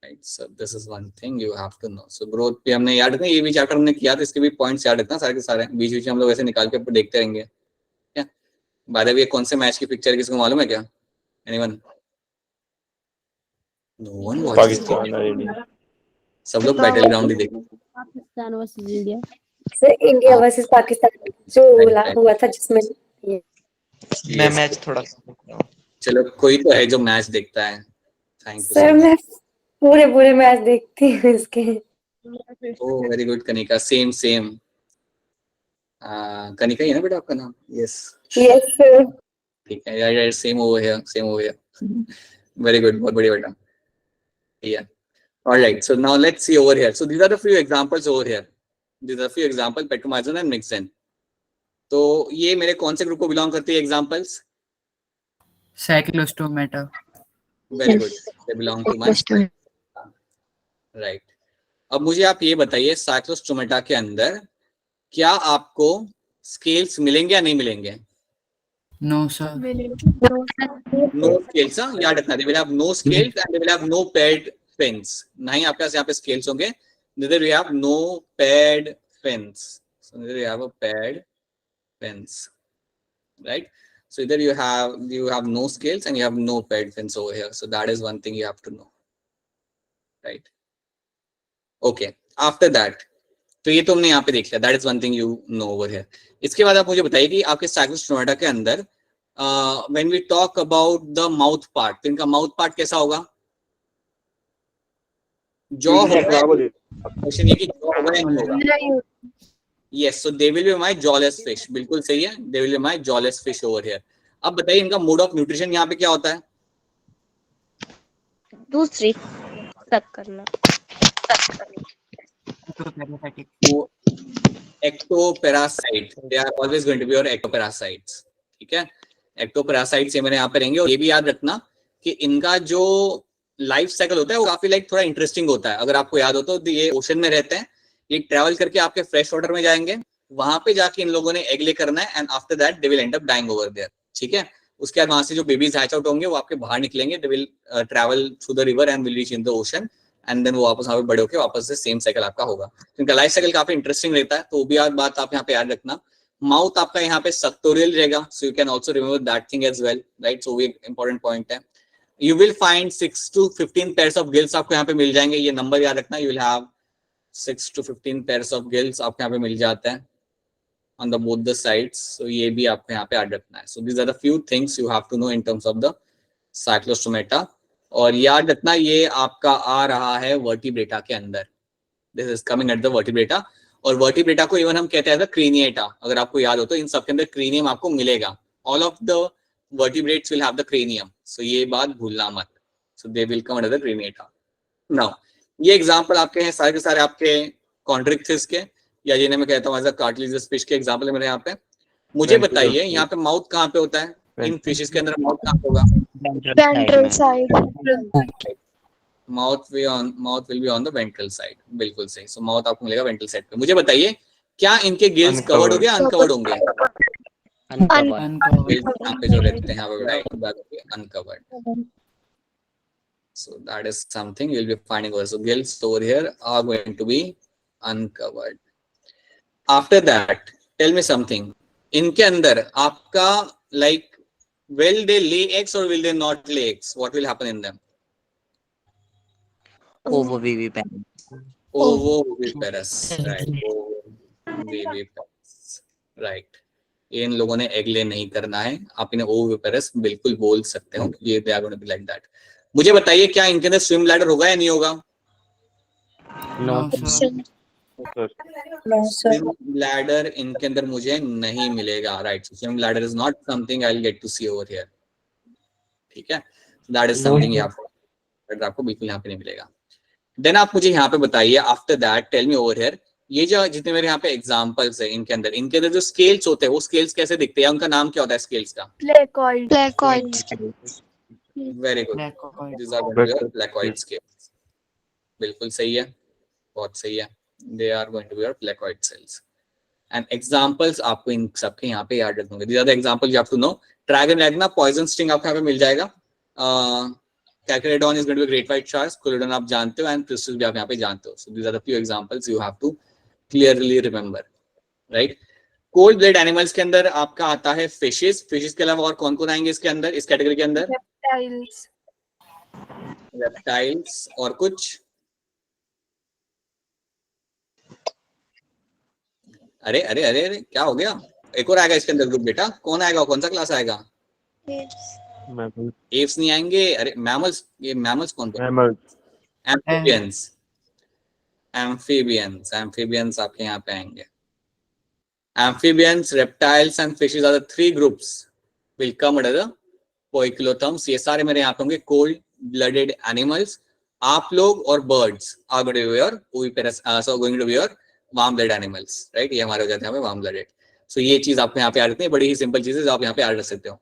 Speaker 1: Right, so this is one thing you have to know. So growth पे हमने याद रखना, ये भी चैप्टर हमने किया था, इसके भी पॉइंट्स याद रखना सारे के सारे. बीच बीच में हम लोग ऐसे निकाल के देखते रहेंगे. क्या बाय द वे कौन से मैच की पिक्चर किसको मालूम है क्या? Anyone? No one watches.
Speaker 3: Pakistan ready.
Speaker 1: सब लोग बैटल ग्राउंड ही देखते.
Speaker 2: Pakistan versus India. Sir India versus Pakistan जो हुआ था जिसमें
Speaker 3: मैं मैच थोड़ा
Speaker 1: चलो कोई तो है जो मैच देखता है। थैंक यू
Speaker 2: सर मैं पूरे मैच देखती हूँ इसके।
Speaker 1: Oh very good Kanika, same same. Kanika ही है ना बेटा आपका नाम? Yes
Speaker 2: yes sir.
Speaker 1: ठीक है यार, same over here, same over here. Very good, बहुत बढ़िया बेटा। Yeah. All right. So now let's see over here. So these are the few examples over here. These are few examples, Petromyzin and Mixin. तो ये मेरे कौन से group को belong करती है examples?
Speaker 5: Cyclostomata.
Speaker 1: Very good, they belong to my right. अब मुझे आप ये बताइए साइक्लोस्टोमेटा के अंदर क्या आपको स्केल्स मिलेंगे या नहीं मिलेंगे?
Speaker 5: No sir.
Speaker 1: नो स्केल्स, याद रखना, they will have no scales and they will have no paired fins. नहीं आपके पास यहाँ पे स्केल्स होंगे, neither we have no paired fins. So neither you have a paired fins, right? So either you have no scales and you have no paired fins over here. So that is one thing you have to know, right? Okay. After that, तो ये तो हमने यहाँ पे देख लिया, that is one thing you know over here. इसके बाद आप मुझे बताइए कि आपके साइक्लोस्टोमेटा के अंदर when we talk about the mouth part, तो इनका माउथ पार्ट कैसा होगा? जॉ होगा, क्वेश्चन ये कि जॉ होगा या नहीं होगा? Yes, so they will be my jawless fish, बिल्कुल सही है, they will be my jawless fish over here. अब बताइए इनका मोड ऑफ न्यूट्रिशन यहाँ पे क्या होता है?
Speaker 6: दूसरी तक करना
Speaker 1: ectoparasite, they are always going to be your ectoparasites, ठीक है? एक्टोपैरासाइट्स ये मैंने यहाँ पे रहेंगे। और ये भी याद रखना कि इनका जो लाइफ साइकिल होता है वो काफी थोड़ा इंटरेस्टिंग होता है। अगर आपको याद हो तो ये ओशन में रहते हैं, ये ट्रैवल करके आपके फ्रेश वाटर में जाएंगे, वहां पे जाके इन लोगों ने एग ले करना है and after that they will end up dying over there, ठीक है? उसके बाद वहां से जो बेबीज हैच आउट होंगे वो आपके बाहर निकलेंगे, they will travel through the river and will reach in the ocean and then वो वापस वहां पे बड़े होकर वापस से सेम साइकिल आपका होगा। इनका लाइफ साइकिल काफी इंटरेस्टिंग रहता है, तो वो भी बात आप यहाँ पे याद रखना। माउथ आपका यहाँ पे सक्टोरियल रहेगा, so you can also remember that thing as well, right? So वो एक इंपॉर्टेंट पॉइंट है। You will find 6 to 15 pairs of gills आपको यहाँ पे मिल जाएंगे, ये नंबर याद रखना। You will have 6 to 15 pairs of gills आपको यहाँ पे मिल जाते हैं on the both the sides, so ये भी आपको यहाँ पे याद रखना है। So these are the few things you have to know in terms of the cyclostomata। और याद रखना ये आपका आ रहा है वर्टिब्रेटा के अंदर, this is coming at the vertebrata। और वर्टिब्रेटा को इवन हम कहते हैं क्रेनिएटा, अगर आपको याद हो तो इन सब के अंदर क्रेनियम आपको मिलेगा। All of the vertebrates will have the cranium, so ये बात भूलना मत, so they will come under the craniata। now ये एग्जांपल आपके हैं सारे के सारे आपके कॉन्ड्रिक्थिस के, या जिन्हें मैं कहता हूँ एज अ कार्टिलेजियस फिश के एग्जांपल है मेरे यहाँ पे। मुझे बताइए यहाँ पे माउथ कहाँ पे होता है? इन फिशेस के अंदर माउथ कहाँ पे होगा?
Speaker 6: Ventral side.
Speaker 1: Mouth will be on the ventral side, बिल्कुल सही। सो माउथ आपको मिलेगा वेंट्रल साइड पे। मुझे बताइए क्या इनके गिल्स कवर्ड होंगे या अनकवर्ड होंगे? यहाँ पे जो रहते हैं uncovered, so that is something you'll be finding over. So gills over here are going to be uncovered. After that, tell me something. इनके अंदर आपका will they lay eggs or will they not lay eggs? What will happen in them?
Speaker 4: Ovoviviparous.
Speaker 1: Ovoviviparous, right? Ovoviviparous, right? ये इन लोगों ने egg ले नहीं करना है, आप इन्हें ओविपेरस बिल्कुल बोल सकते हो, ये they are going to be like that. मुझे बताइए क्या इनके अंदर स्विम ब्लैडर होगा या नहीं होगा?
Speaker 4: No.
Speaker 1: स्विम ब्लैडर इनके अंदर मुझे नहीं मिलेगा, right? Swim bladder is not something I will get to see over here, ठीक है? दैट इज समथिंग आपको बिल्कुल यहाँ पे नहीं मिलेगा। देन आप मुझे यहाँ पे बताइए after that tell me over here, ये जो जितने मेरे यहाँ पे एग्जांपल्स है इनके अंदर जो स्केल्स होते हैं वो स्केल्स कैसे दिखते हैं, उनका नाम क्या होता है स्केल्स का?
Speaker 6: Placoids.
Speaker 1: Very good, this are placoid scales, बिल्कुल सही है, बहुत सही है। They are going to be your placoid cells and examples आपको इन सबके यहाँ पे याद रखोगे। These are the examples you have to know. Dragon ragna poison sting आपको यहाँ पे मिल जाएगा। Calculaton is going to be great white sharks, Colodon आप जानते हो एंड Christus भी आप यहाँ पे जानते हो। So these are the few examples you have to clearly remember, right? Cold blood animals के अंदर आपका आता है फिशेस, फिशेस के अलावा और कौन कौन आएंगे इसके अंदर, इस कैटेगरी के अंदर? रेप्टाइल्स और कुछ अरे अरे अरे अरे क्या हो गया? एक और आएगा इसके अंदर ग्रुप बेटा, कौन आएगा, कौन सा क्लास आएगा?
Speaker 3: मैमल
Speaker 1: एप्स नहीं आएंगे, अरे मैमल्स, ये मैमल्स कौन कौन?
Speaker 3: मैमल
Speaker 1: एम्फीबियंस, एम्फीबियंस, एम्फीबियंस आपके यहाँ पे आएंगे। Amphibians, reptiles and fishes are the three groups will come under the poikilotherms. ये सारे मेरे यहाँ पे होंगे cold blooded animals. आप लोग और birds are going to be your going to be your warm blooded animals, right? ये हमारे हो जाते हैं यहाँ पे warm blooded. So ये चीज आपको यहाँ पे याद रखनी है, बड़ी ही सिंपल चीज है जो आप यहाँ पे याद रख सकते हो।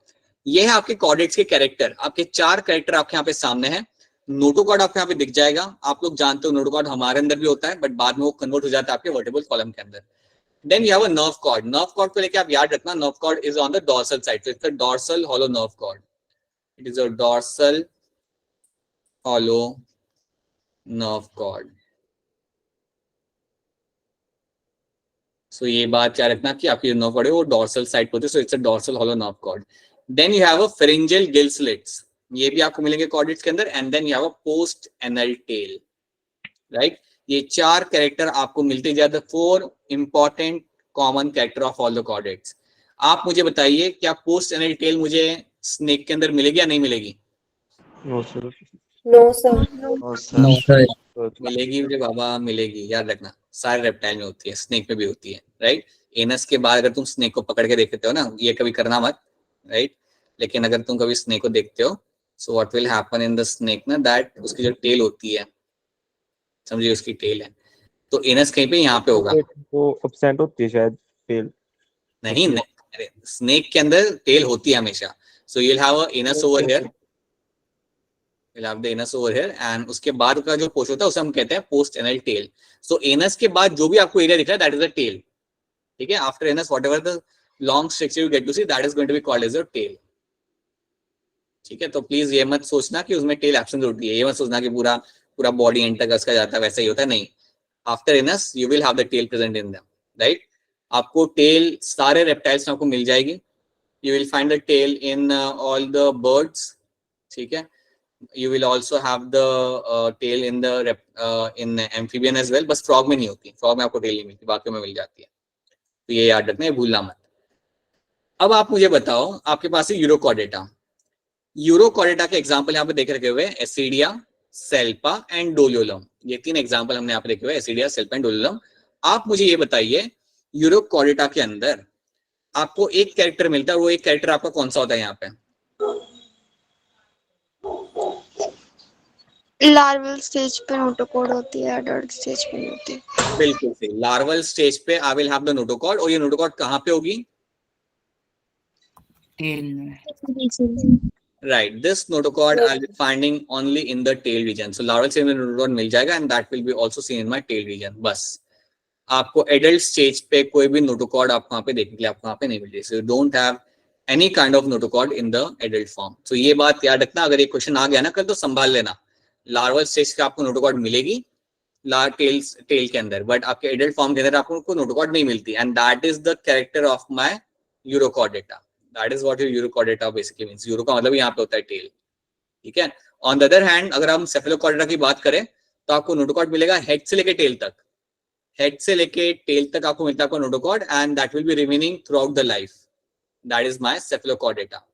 Speaker 1: ये है आपके कॉर्डेट्स के कैरेक्टर, आपके 4 कैरेक्टर आपके यहाँ पे सामने हैं। नोटोकॉर्ड आपको यहाँ पे दिख जाएगा, आप लोग जानते हो नोटोकॉर्ड हमारे अंदर भी होता है, बट बाद में वो कन्वर्ट हो जाता है आपके वर्टिब्रल कॉलम के अंदर। Then you have a nerve cord. Nerve cord को लेके आप याद रखना, nerve cord is on the dorsal side. So it's a dorsal hollow nerve cord. It is a dorsal hollow nerve cord. So ये बात क्या रखना कि आपकी जो nerve cord है वो dorsal side होती है. So it's a dorsal hollow nerve cord. Then you have a pharyngeal gill slits. ये भी आपको मिलेंगे कॉर्डेट्स के अंदर. And then you have a post anal tail. Right? ये 4 कैरेक्टर आपको मिलते जाते, 4 important common character of all the chordates. आप मुझे बताइए क्या पोस्ट एनल टेल मुझे स्नेक के अंदर मिलेगी या नहीं मिलेगी?
Speaker 3: No sir
Speaker 2: No, sir.
Speaker 1: मिलेगी मुझे बाबा, मिलेगी, याद रखना। सारे रेप्टाइल में होती है, स्नेक में भी होती है, राइट। एनस के बाद अगर तुम स्नेक को पकड़ के देखते हो ना, ये कभी करना मत, राइट, लेकिन अगर तुम कभी स्नेक को देखते हो, so what will happen in the snake ना, दैट उसकी जो टेल होती है, समझिए उसकी टेल है, तो एनस कहीं पे यहाँ पे होगा।
Speaker 3: वो एब्सेंट होती है शायद टेल।
Speaker 1: नहीं, अरे स्नेक के अंदर टेल होती है हमेशा। So you will have a anus over here, you'll have the anus over here, and उसके बाद का जो पोर्शन होता है उसे हम कहते हैं पोस्ट एनल टेल। सो एनस के बाद जो भी आपको एरिया दिख रहा है दैट इज द टेल, ठीक है। After anus whatever the long structure you get to see that is going to be called as your tail, ठीक है। तो प्लीज ये मत सोचना कि उसमें टेल एब्सेंट होती है, ये मत सोचना कि पूरा पूरा बॉडी एंड तक उसका जाता है, वैसा ही होता है, नहीं। After anus you will have the tail present in them, right. आपको टेल सारे रेप्टाइल्स में आपको मिल जाएगी। You will find the tail in all the birds, ठीक है। You will also have the tail in the in amphibian as well, बस frog में नहीं होती, frog में आपको tail नहीं मिलती, बाकी में मिल जाती है, तो ये याद रखना है, भूलना मत। अब आप मुझे बताओ, आपके पास है यूरोकॉर्डेटा। यूरोकॉर्डेटा के एग्जांपल यहाँ पे देख रखे हुए एसिडिया, सेल्पा एंड डोलियोलम, ये 3 एग्जांपल हमने यहाँ पे देखे हुए, एसिडिया, सेल्पा एंड डोलियोलम। आप मुझे ये बताइए यूरोकॉर्डेटा के अंदर आपको एक कैरेक्टर मिलता है, वो एक कैरेक्टर आपका कौन सा होता है यहाँ पे?
Speaker 6: लार्वल स्टेज पे नोटोकॉर्ड होती है, एडल्ट स्टेज पे नहीं होती।
Speaker 1: बिल्कुल सही, लार्वल स्टेज पे I will have the notochord, और ये नोटोकॉर्ड कहाँ पे होगी?
Speaker 5: टेल में।
Speaker 1: Right, this notochord I will be finding only in the tail region. So larval stage में नोटोकॉर्ड मिल जाएगा and that will be also seen in my tail region. बस आपको एडल्ट स्टेज पे कोई भी नोटोकॉर्ड आपको वहाँ पे देखने के लिए आपको वहाँ पे नहीं मिलेगी। So you don't have any kind of notochord in the adult form. So ये बात याद रखना, अगर ये क्वेश्चन आ गया ना कल तो संभाल लेना, लार्वल स्टेज पे आपको नोटोकॉर्ड मिलेगी टेल के अंदर, बट आपके एडल्ट फॉर्म के अंदर आपको नोटोकॉर्ड नहीं मिलती, and that is the character of my urochordata. That is what your urochordata basically means. Euro का मतलब यहाँ पे होता है टेल, ठीक है। ऑन द अदर हैंड अगर हम सेफेलोकॉर्डेटा की बात करें तो आपको नोटोकॉर्ड मिलेगा हेड से लेके टेल तक, हेड से लेके टेल तक आपको मिलता है आपको notochord, and that will be remaining through out the life. That is my Cephalochordata.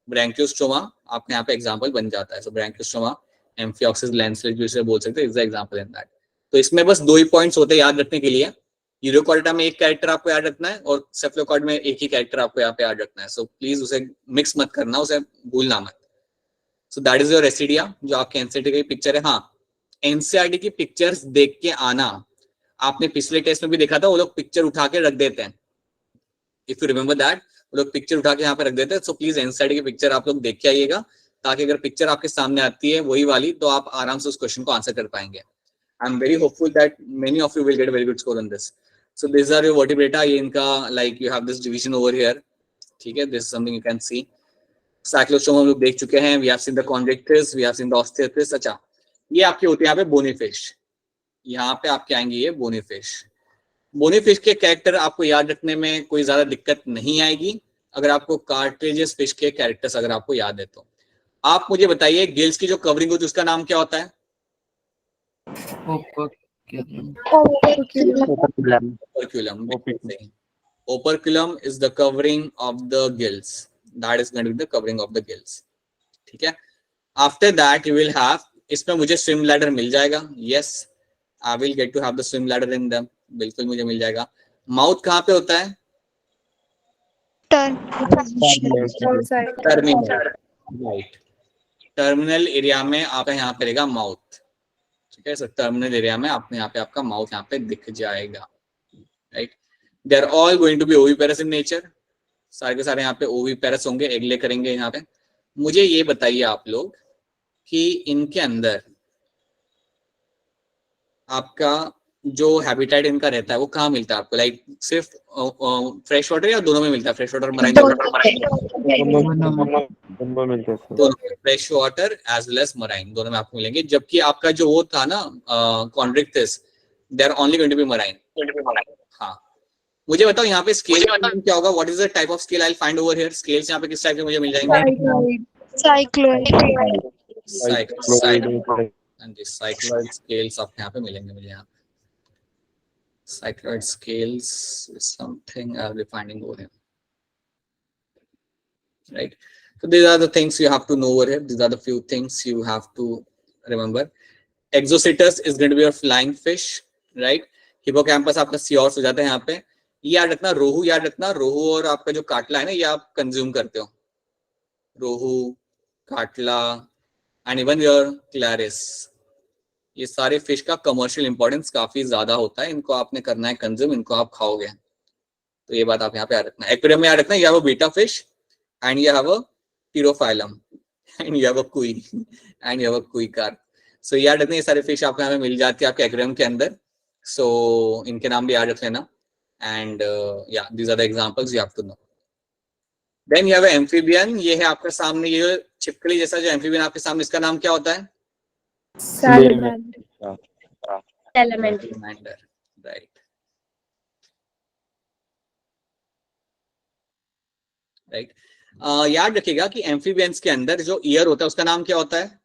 Speaker 1: Branchiostoma आपके यहाँ पे एग्जाम्पल बन जाता है। सो ब्रैंकियोस्टोमा, एम्फियोक्सिस लैंसलेट जिसे बोल सकते हैं, is the example in that. तो इसमें बस 2 ही पॉइंट्स होते हैं याद रखने के लिए। यूरोकॉर्डेटा में एक कैरेक्टर आपको याद रखना है और सेफेलोकॉर्ड में एक ही कैरेक्टर आपको यहाँ पे याद रखना है। सो प्लीज उसे मिक्स मत करना, उसे भूलना मत। सो दैट इज योर एसिडिया, जो आपके एनसीईआरटी की पिक्चर है। हाँ, एनसीईआरटी की पिक्चर्स देख के आना, आपने पिछले टेस्ट में भी देखा था, वो लोग पिक्चर उठा के रख देते हैं, इफ यू रिमेम्बर दैट, वो लोग पिक्चर उठा के यहाँ पे रख देते हैं। सो प्लीज एनसीईआरटी की पिक्चर आप लोग देख के आइएगा, ताकि अगर पिक्चर आपके सामने आती है वही वाली, तो आप आराम से उस क्वेश्चन को आंसर कर पाएंगे। I am very hopeful that many of you will get very good score on this. So this are your Vertebrata, ये इनका like you have this division over here, ठीक है, this is something you can see. Cyclostomata हम लोग देख चुके हैं, we have seen the कॉन्जेक्टिव्स, we have seen the Osteichthyes. अच्छा, ये आपके होते हैं यहाँ पे बोनी फिश, यहाँ पे आपके आएंगे ये बोनी फिश। बोनी फिश के कैरेक्टर आपको याद रखने में कोई ज्यादा दिक्कत नहीं आएगी, अगर आपको कार्ट्रिजियस फिश के कैरेक्टर्स अगर आपको याद है तो। आप मुझे बताइए गिल्स की जो कवरिंग होती है उसका नाम क्या होता है?
Speaker 6: Operculum.
Speaker 1: Operculum. Operculum is the covering of the gills. That is going to be the covering of the gills. ठीक है. After that you will have, इसमें मुझे swim bladder मिल जाएगा. Yes, I will get to have the swim bladder in them. बिल्कुल मुझे मिल जाएगा. Mouth कहाँ पे होता है? टर्मिनल. राइट. टर्मिनल एरिया में आपका यहाँ पे रहेगा माउथ. ठीक है. सर टर्मिनल एरिया में आपने यहाँ पे आपका माउथ यहाँ पे दिख जाएगा. Right. They are all going to be oviparous in nature. सारे के सारे यहाँ पे ओविपेरस होंगे, एग ले करेंगे यहाँ पे. मुझे ये बताइए आप लोग कि इनके अंदर आपका जो हैबिटेट इनका रहता है वो कहाँ मिलता है आपको? लाइक सिर्फ फ्रेश वाटर या दोनों में मिलता है? Fresh water, marine fresh water as well as marine दोनों में आपको मिलेंगे. जबकि आपका जो वो था ना Chondrichthyes, they are only going to be marine. हाँ. मुझे बताओ यहाँ पे स्केल क्या होगा? What is the type of scale I will find over here? Scales यहाँ पे किस टाइप के मुझे मिल जाएंगे?
Speaker 6: Cycloid.
Speaker 1: साइक्लॉइड स्केल्स आपको यहाँ पे मिलेंगे मुझे. यहाँ cycloid scales is something I'll be finding over here. Right. So these are the things you have to know over here. These are the few things you have to remember. Exocetus is going to be your flying fish, right? Hippocampus आपका seahorse हो जाता है यहाँ पे. ये याद रखना, रोहू याद रखना. रोहू और आपका जो काटला है ना, ये आप कंज्यूम करते हो. रोहू, काटला एंड इवन योर क्लैरिस, ये सारे फिश का कमर्शियल इंपॉर्टेंस काफी ज्यादा होता है. इनको आपने करना है कंज्यूम, इनको आप खाओगे. तो ये बात आप यहाँ पे याद रखना. एक्वेरियम में याद रखना, you have a betta fish and you have a pterophyllum and you have a koi and you have a koi carp. So याद रखना, ये सारे फिश आपको यहाँ पे मिल जाती है आपके एक्वेरियम के अंदर. So इनके नाम भी याद रख लेना. And yeah, these are the examples you have to know. Then you have an amphibian. ये है आपके सामने, ये छिपकली जैसा जो amphibian आपके सामने, इसका नाम क्या होता है?
Speaker 2: Salamander.
Speaker 1: Salamander. Right. Right. याद रखिएगा कि एम्फीबियंस के अंदर जो ईयर होता है उसका नाम क्या होता है?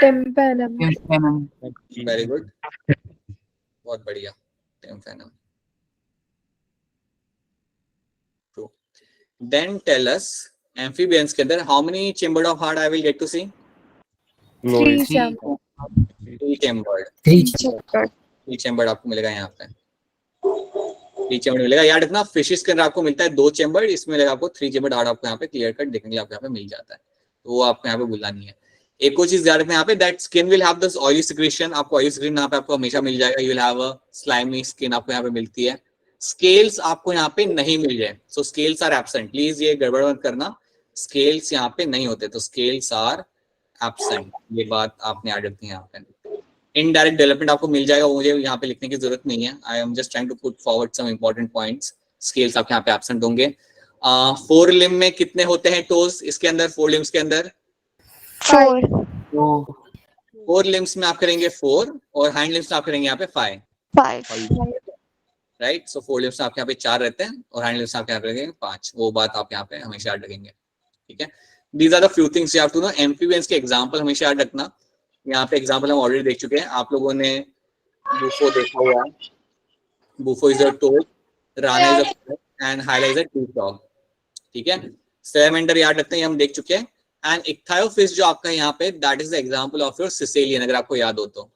Speaker 2: Tympanum.
Speaker 1: Very good. बहुत बढ़िया. Tympanum. True. Then tell us, amphibians के अंदर how many chambered of heart I will get to see?
Speaker 2: 3 chambered.
Speaker 1: 3 chambered. 3 chambered आपको मिलेगा यहाँ पे. 3 chambered मिलेगा. याद रखना, फिशेस के अंदर आपको मिलता है 2 chambered, इसमें मिलेगा आपको 3 chambered हार्ट. आपको यहाँ पे क्लियर कट देखने के लिए आपको यहाँ पे मिल जाता है. तो वो आपको यहाँ पे भूलना नहीं है. एक और चीज याद रखना यहाँ पे, that skin will have this oily secretion. आपको ऑयली सिक्रीशन यहाँ पे आपको हमेशा मिल जाएगा. You will have a slimy skin आपको यहाँ पे मिलती है. स्केल्स आपको यहाँ पे नहीं मिल जाए. सो स्केल्स आर एब्सेंट. प्लीज ये गड़बड़ मत करना, स्केल्स यहाँ पे नहीं होते. तो स्केल्स आर एब्सेंट, ये बात आपने याद रखनी है. यहाँ पे इनडायरेक्ट डेवलपमेंट आपको मिल जाएगा, वो मुझे यहाँ पे लिखने की जरूरत नहीं है. I am just trying to put forward some important points. Scales आपके यहाँ पे एब्सेंट होंगे. 4 लिम्ब में कितने होते हैं टोज इसके अंदर? 4 लिम्स के अंदर 4 लिम्स में आप करेंगे 4 और हैंड लिम्स में आप करेंगे यहाँ पे 5. राइट. सो 4 लिम्स में आपके यहाँ पे 4 रहते हैं और हैंड लिम्स में आपके यहाँ पे रहेंगे 5. वो बात आप यहाँ पे हमेशा याद रखेंगे. ठीक है. These are the few things you have to know. Amphibians के एग्जाम्पल हमेशा याद रखना. यहाँ पे एग्जाम्पल हम ऑलरेडी देख चुके हैं. आप लोगों ने बुफो देखा हुआ है. Bufo is a toad, Rana is a parrot and Hyla is a tree frog. ठीक है. सैलमेंडर याद रखते हैं, हम देख चुके हैं. एंड इक्थायोफिश जो आपका यहाँ पे, that is the example of your caecilian, अगर आपको याद हो तो.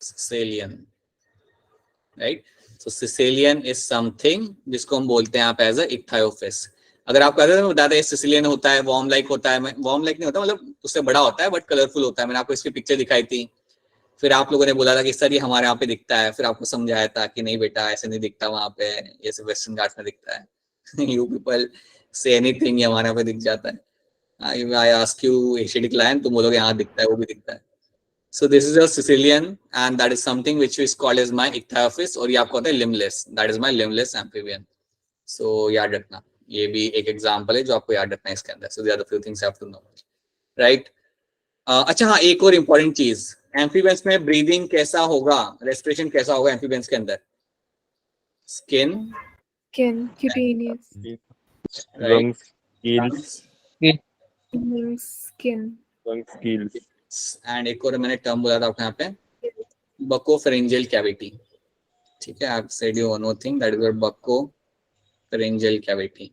Speaker 1: Caecilian, right. So Sicilian is something जिसको हम बोलते हैं आप एज अ इक्थायोफिश. अगर आप कहते हैं बताते हैं सिसिलियन होता है, वॉर्म लाइक होता है. वॉर्म लाइक नहीं होता, मतलब उससे बड़ा होता है बट कलरफुल होता है. मैंने आपको इसकी पिक्चर दिखाई थी. फिर आप लोगों ने बोला था कि सर ये हमारे यहाँ पे दिखता है. फिर आपको समझाया था कि नहीं बेटा ऐसे नहीं दिखता वहां पे, ये सिर्फ वेस्टर्न घाट्स में दिखता है. यू पीपल से एनीथिंग, ये हमारे यहाँ पे दिख जाता है. I ask you Asiatic lion, तुम बोलोगे यहाँ दिखता है, वो भी दिखता है. So this is a Sicilian and that is something which is called as my ichthyophis, और ये आपको होता है limbless. That is my limbless amphibian. So याद रखना, ये भी एक एग्जांपल है जो आपको याद रखना है इसके अंदर. So there are the few things you have to know, right? अच्छा हाँ, एक और इम्पोर्टेंट चीज, एम्फीबियंस में ब्रीदिंग कैसा होगा, रेस्पिरेशन कैसा होगा एम्फीबियंस के अंदर? Skin,
Speaker 2: cutaneous,
Speaker 3: lungs, gills,
Speaker 2: skin,
Speaker 3: skills
Speaker 1: and एक और मैंने टर्म बोला था आपको यहाँ पे बकोफेरेंजियल कैविटी। ठीक है, I said you one more thing, that is your buccopharyngeal cavity.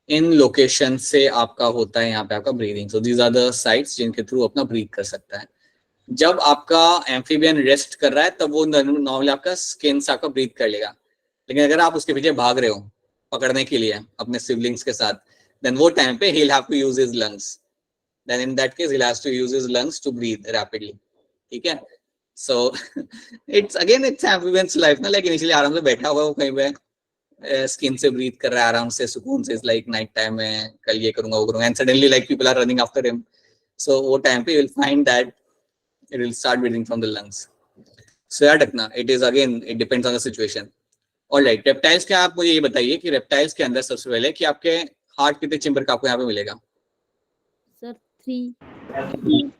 Speaker 1: In location से आपका होता है यहाँ पे आपका breathing. So these are the sites जिनके थ्रू अपना ब्रीथ कर सकता है। जब आपका एम्फीबियन रेस्ट कर रहा है तब वो नॉर्मली आपका स्किन से आपका ब्रीथ कर लेगा, लेकिन अगर आप उसके पीछे भाग रहे हो पकड़ने के लिए अपने सिबलिंग्स के साथ, देन वो टाइम पे he'll have to use his lungs, then in that case he'll has to use his lungs to breathe rapidly। ठीक है, so it's again it's amphibian's life ना, like initially आराम से बैठा हुआ है वो कहीं पे स्किन से ब्रीथ कर रहा है आराम से सुकून से, लाइक नाइट टाइम में कल ये करूंगा वो करूंगा, and suddenly like people are running after him, so वो टाइम पे you will find that it will start breathing from the lungs। so याद रखना, it is again it depends on the situation। Alright, reptiles के आप मुझे ये बताइए कि रेप्टाइल्स के अंदर सबसे पहले कि आपके हार्ट कितने चेंबर का आपको यहाँ पे मिलेगा?
Speaker 5: सर 3।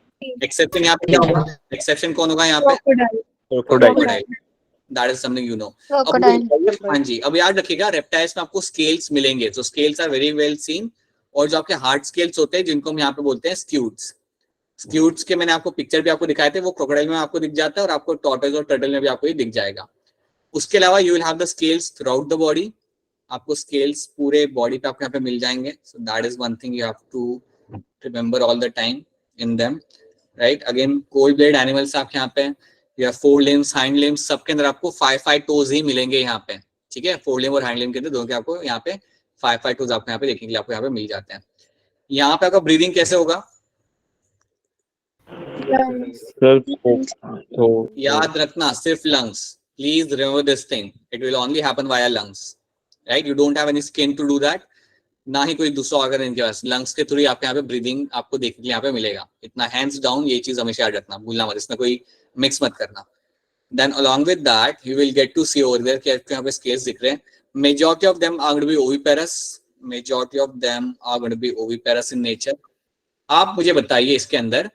Speaker 1: एक्सेप्शन यहाँ पे क्या होगा? एक्सेप्शन कौन होगा यहाँ पे?
Speaker 3: Crocodile.
Speaker 1: That is something you know.
Speaker 6: Crocodile।
Speaker 1: हाँ जी, अब याद रखिएगा रेप्टाइल्स में आपको स्केल्स मिलेंगे, तो scales are very well seen. और जो आपके हार्ट स्केल्स होते हैं जिनको हम यहाँ पे बोलते हैं स्क्यूट्स, स्क्यूट्स के मैंने आपको पिक्चर भी आपको दिखाए थे, वो क्रोकोडाइल में आपको दिख जाता है और आपको टॉर्टोइज और टर्टल में भी आपको ये दिख जाएगा। उसके अलावा you will have the scales throughout the body, आपको स्केल्स पूरे बॉडी पे आपको यहाँ पे मिल जाएंगे। So that is one thing you have to remember all the time in them, right. Again cold blooded animals आपके यहाँ पे, या फोर लिम्स हाइंड लिम्स सबके अंदर आपको 5 टोज ही मिलेंगे यहाँ पे। ठीक है, फोर लिम्ब और हाइंड लिम्ब के अंदर दोनों के आपको यहाँ पे 5 टोज आपको यहाँ पे देखने के लिए आपको यहाँ पे मिल जाते हैं। यहाँ पे आपका ब्रीदिंग कैसे होगा?
Speaker 3: सर तो
Speaker 1: याद रखना सिर्फ lungs, please remember this thing, it will only happen via lungs, right. You don't have any skin to do that, ना ही कोई दूसरा ऑर्गन इनके पास, लंग्स के थ्रू आपके यहाँ पे ब्रीदिंग आपको देखने के लिए यहाँ पे मिलेगा। इतना हैंड्स डाउन, ये चीज हमेशा याद रखना, भूलना मत, इसमें कोई मिक्स मत करना। Then along with that you will get to see over there कि आपको यहाँ पे स्केल्स दिख रहे हैं। Majority of them are going to be oviparous, majority of them are going to be oviparous in nature. आप मुझे बताइए इसके अंदर,